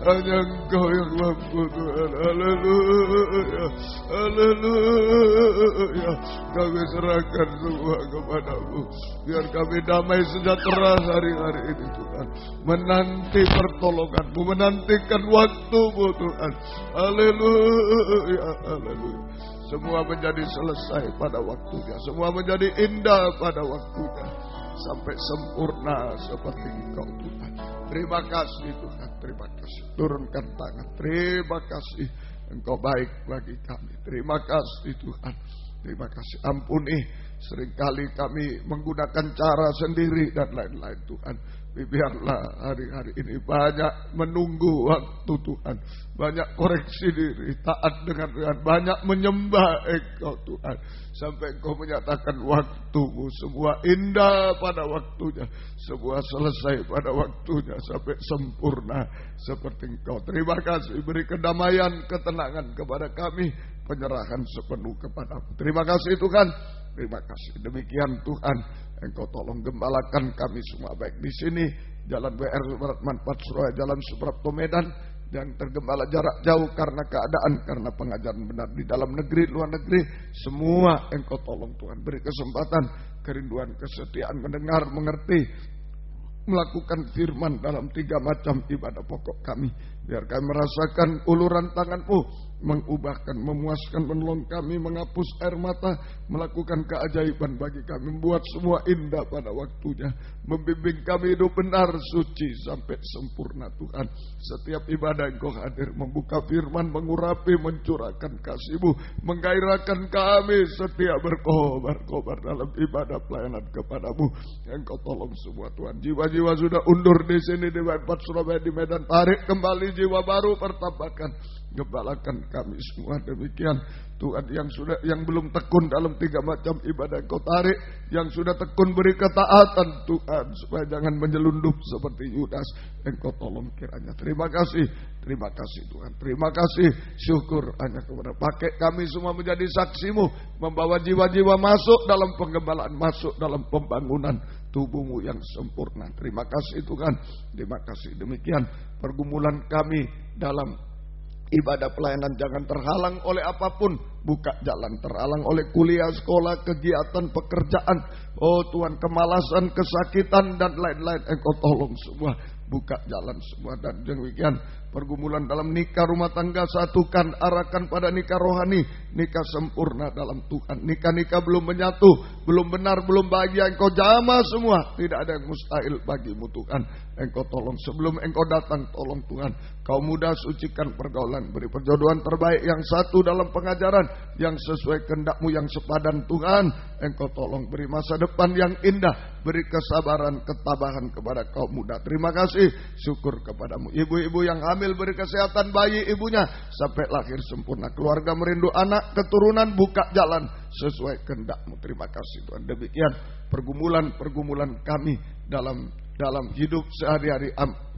Hanya Engkau yang mampu Tuhan. Haleluya. Haleluya. Kami serahkan semua kepada-Mu. Biar kami damai sejahtera hari-hari ini Tuhan. Menanti pertolongan-Mu. Menantikan waktu-Mu Tuhan. Haleluya. Haleluya. Semua menjadi selesai pada waktunya. Semua menjadi indah pada waktunya. Sampai sempurna seperti Engkau Tuhan. Terima kasih Tuhan, terima kasih. Turunkan tangan. Terima kasih Engkau baik bagi kami. Terima kasih Tuhan. Terima kasih. Ampuni seringkali kami menggunakan cara sendiri dan lain-lain Tuhan. Biarlah hari-hari ini banyak menunggu waktu Tuhan, banyak koreksi diri, taat dengan banyak menyembah Engkau Tuhan, sampai Engkau menyatakan waktumu semua indah pada waktunya, semua selesai pada waktunya sampai sempurna seperti Engkau. Terima kasih, beri kedamaian, ketenangan kepada kami, penyerahan sepenuh kepadamu. Terima kasih Tuhan, terima kasih. Demikian Tuhan, Engkau tolong gembalakan kami semua, baik di sini Jalan WR Supratman 4 Surabaya, Jalan Suprapto Medan, yang tergembala jarak jauh karena keadaan, karena pengajaran benar di dalam negeri, luar negeri, semua Engkau tolong Tuhan, beri kesempatan, kerinduan, kesetiaan mendengar, mengerti, melakukan firman dalam 3 macam ibadah pokok kami. Biar kami merasakan uluran tangan-Mu, mengubahkan, memuaskan, menolong kami, menghapus air mata, melakukan keajaiban bagi kami, membuat semua indah pada waktunya, membimbing kami hidup benar, suci sampai sempurna Tuhan. Setiap ibadah Engkau hadir, membuka firman, mengurapi, mencurahkan kasih-Mu, menggairahkan kami setia berkobar-kobar dalam ibadah pelayanan kepadamu. Engkau tolong semua Tuhan. Jiwa-jiwa sudah undur di sini di WR 4 Surabaya, di Medan, tarik kembali jiwa baru, pertambakan, gembalakan kami semua. Demikian Tuhan, yang belum tekun dalam 3 macam ibadah Engkau tarik, yang sudah tekun beri ketaatan Tuhan, supaya jangan menyelundup seperti Yudas. Engkau tolong kiranya. Terima kasih Tuhan, terima kasih, syukur hanya kepada. Pakai kami semua menjadi saksi-Mu, membawa jiwa-jiwa masuk dalam penggembalaan, masuk dalam pembangunan tubuh-Mu yang sempurna. Terima kasih Tuhan, terima kasih. Demikian pergumulan kami dalam ibadah pelayanan, jangan terhalang oleh apapun. Buka jalan, terhalang oleh kuliah, sekolah, kegiatan, pekerjaan, oh Tuhan, kemalasan, kesakitan dan lain-lain. Engkau tolong semua, buka jalan semua. Dan demikian pergumulan dalam nikah, rumah tangga, satukan, arahkan pada nikah rohani, nikah sempurna dalam Tuhan. Nikah-nikah belum menyatu, belum benar, belum bahagia, Engkau jamah semua. Tidak ada yang mustahil bagimu Tuhan. Engkau tolong, sebelum Engkau datang, tolong Tuhan, kaum muda sucikan pergaulan, beri perjodohan terbaik yang satu dalam pengajaran, yang sesuai kehendak-Mu, yang sepadan Tuhan. Engkau tolong, beri masa depan yang indah, beri kesabaran, ketabahan kepada kaum muda. Terima kasih, syukur kepadamu. Ibu-ibu yang hamil, beri kesehatan bayi ibunya sampai lahir sempurna. Keluarga merindu anak, keturunan, buka jalan sesuai kehendak-Mu. Terima kasih Tuhan. Demikian pergumulan kami dalam hidup sehari-hari.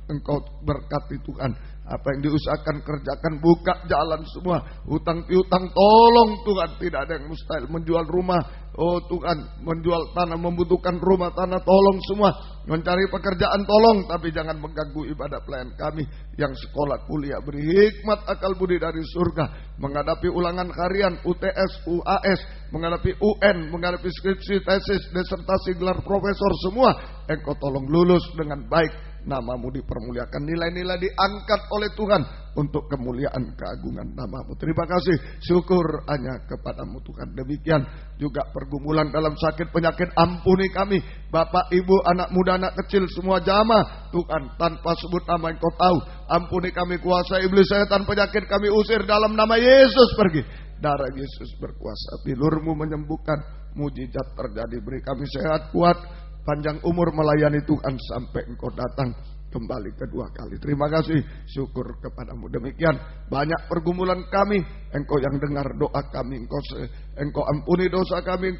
Engkau berkati Tuhan. Apa yang diusahakan kerjakan, buka jalan semua. Hutang piutang tolong Tuhan, tidak ada yang mustahil. Menjual rumah, oh Tuhan, menjual tanah, membutuhkan rumah tanah, tolong semua. Mencari pekerjaan tolong, tapi jangan mengganggu ibadah pelayan kami yang sekolah kuliah. Beri hikmat akal budi dari surga, menghadapi ulangan harian, UTS, UAS, menghadapi UN, menghadapi skripsi, tesis, disertasi, gelar profesor, semua Engkau tolong lulus dengan baik. Nama-Mu dipermuliakan, nilai-nilai diangkat oleh Tuhan untuk kemuliaan keagungan nama-Mu. Terima kasih, syukur hanya kepada-Mu Tuhan. Demikian juga pergumulan dalam sakit penyakit, ampuni kami. Bapak, ibu, anak muda, anak kecil, semua jamaah Tuhan, tanpa sebut nama Engkau tahu. Ampuni kami, kuasa iblis, setan, penyakit kami usir dalam nama Yesus, pergi. Darah Yesus berkuasa, bilur-Mu menyembuhkan, mujizat terjadi. Beri kami sehat, kuat, panjang umur melayani Tuhan sampai Engkau datang kembali kedua kali. Terima kasih, syukur kepadamu. Demikian banyak pergumulan kami, Engkau yang dengar doa kami, Engkau ampuni dosa kami,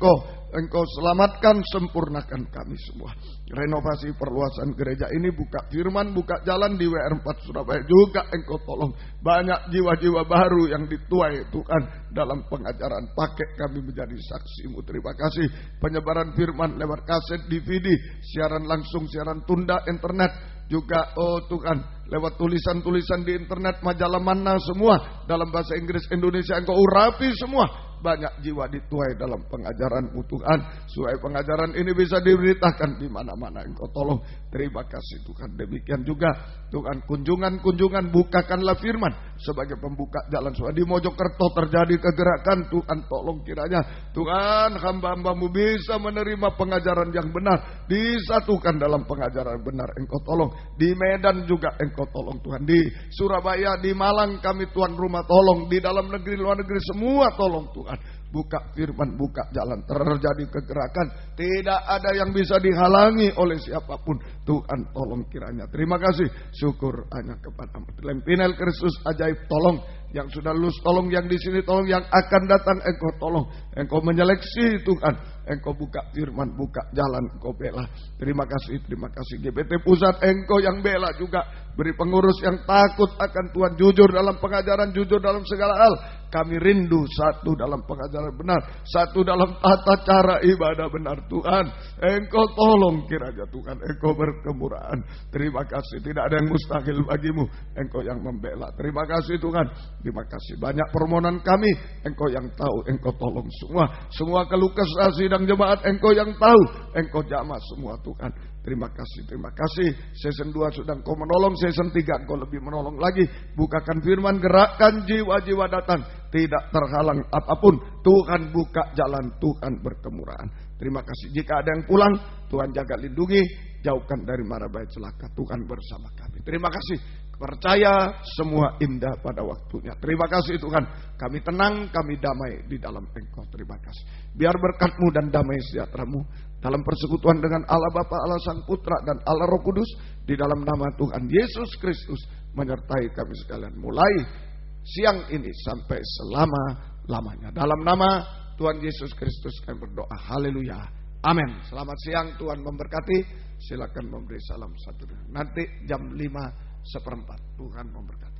Engkau selamatkan, sempurnakan kami semua. Renovasi perluasan gereja ini, buka firman, buka jalan di WR 4 Surabaya juga Engkau tolong. Banyak jiwa-jiwa baru yang dituai Tuhan dalam pengajaran. Pakai kami menjadi saksi-Mu. Terima kasih. Penyebaran firman lewat kaset, DVD, siaran langsung, siaran tunda, internet juga, oh Tuhan, lewat tulisan-tulisan di internet, majalah mana semua dalam bahasa Inggris, Indonesia, Engkau urapi semua. Banyak jiwa dituai dalam pengajaran-Mu Tuhan, supaya pengajaran ini bisa diberitakan di mana-mana. Engkau tolong. Terima kasih Tuhan. Demikian juga Tuhan, kunjungan, bukakanlah firman sebagai pembuka jalan. Supaya di Mojokerto terjadi kegerakan. Tuhan tolong kiranya Tuhan, hamba-hamba-Mu bisa menerima pengajaran yang benar, disatukan dalam pengajaran benar. Engkau tolong. Di Medan juga Engkau tolong Tuhan. Di Surabaya, di Malang kami tuan rumah, tolong. Di dalam negeri, luar negeri, semua tolong Tuhan. buka firman, buka jalan. Terjadi kegerakan, tidak ada yang bisa dihalangi oleh siapapun. Tuhan tolong kiranya. Terima kasih, syukur hanya kepada-Mu. Lempinel Kristus ajaib, tolong yang sudah lulus, tolong yang di sini, tolong yang akan datang, Engkau tolong. Engkau menyeleksi Tuhan, Engkau buka firman, buka jalan, Engkau bela. Terima kasih GPT Pusat, Engkau yang bela juga. Beri pengurus yang takut akan Tuhan, jujur dalam pengajaran, jujur dalam segala hal. Kami rindu satu dalam pengajaran benar, satu dalam tata cara ibadah benar. Tuhan, Engkau tolong kiranya Tuhan, Engkau berkemurahan. Terima kasih, tidak ada yang mustahil bagimu, Engkau yang membela. Terima kasih Tuhan, terima kasih. Banyak permohonan kami, Engkau yang tahu, Engkau tolong semua keluh kesah sidang jemaat, Engkau yang tahu, Engkau jamah semua Tuhan. Terima kasih. Season 2 sudah Engkau menolong, season 3 Engkau lebih menolong lagi. Bukakan firman, gerakkan jiwa-jiwa datang, tidak terhalang apapun. Tuhan buka jalan, Tuhan berkemurahan. Terima kasih. Jika ada yang pulang, Tuhan jaga lindungi, jauhkan dari mara bahaya celaka. Tuhan bersama kami. Terima kasih. Percaya semua indah pada waktunya. Terima kasih Tuhan. Kami tenang, kami damai di dalam Engkau. Terima kasih. Biar berkat-Mu dan damai sejahtera-Mu dalam persekutuan dengan Allah Bapa, Allah Sang Putra, dan Allah Roh Kudus, di dalam nama Tuhan Yesus Kristus menyertai kami sekalian mulai siang ini sampai selama-lamanya. Dalam nama Tuhan Yesus Kristus kami berdoa. Haleluya. Amin. Selamat siang, Tuhan memberkati. Silakan memberi salam satu. Nanti jam 5:15 Tuhan memberkati.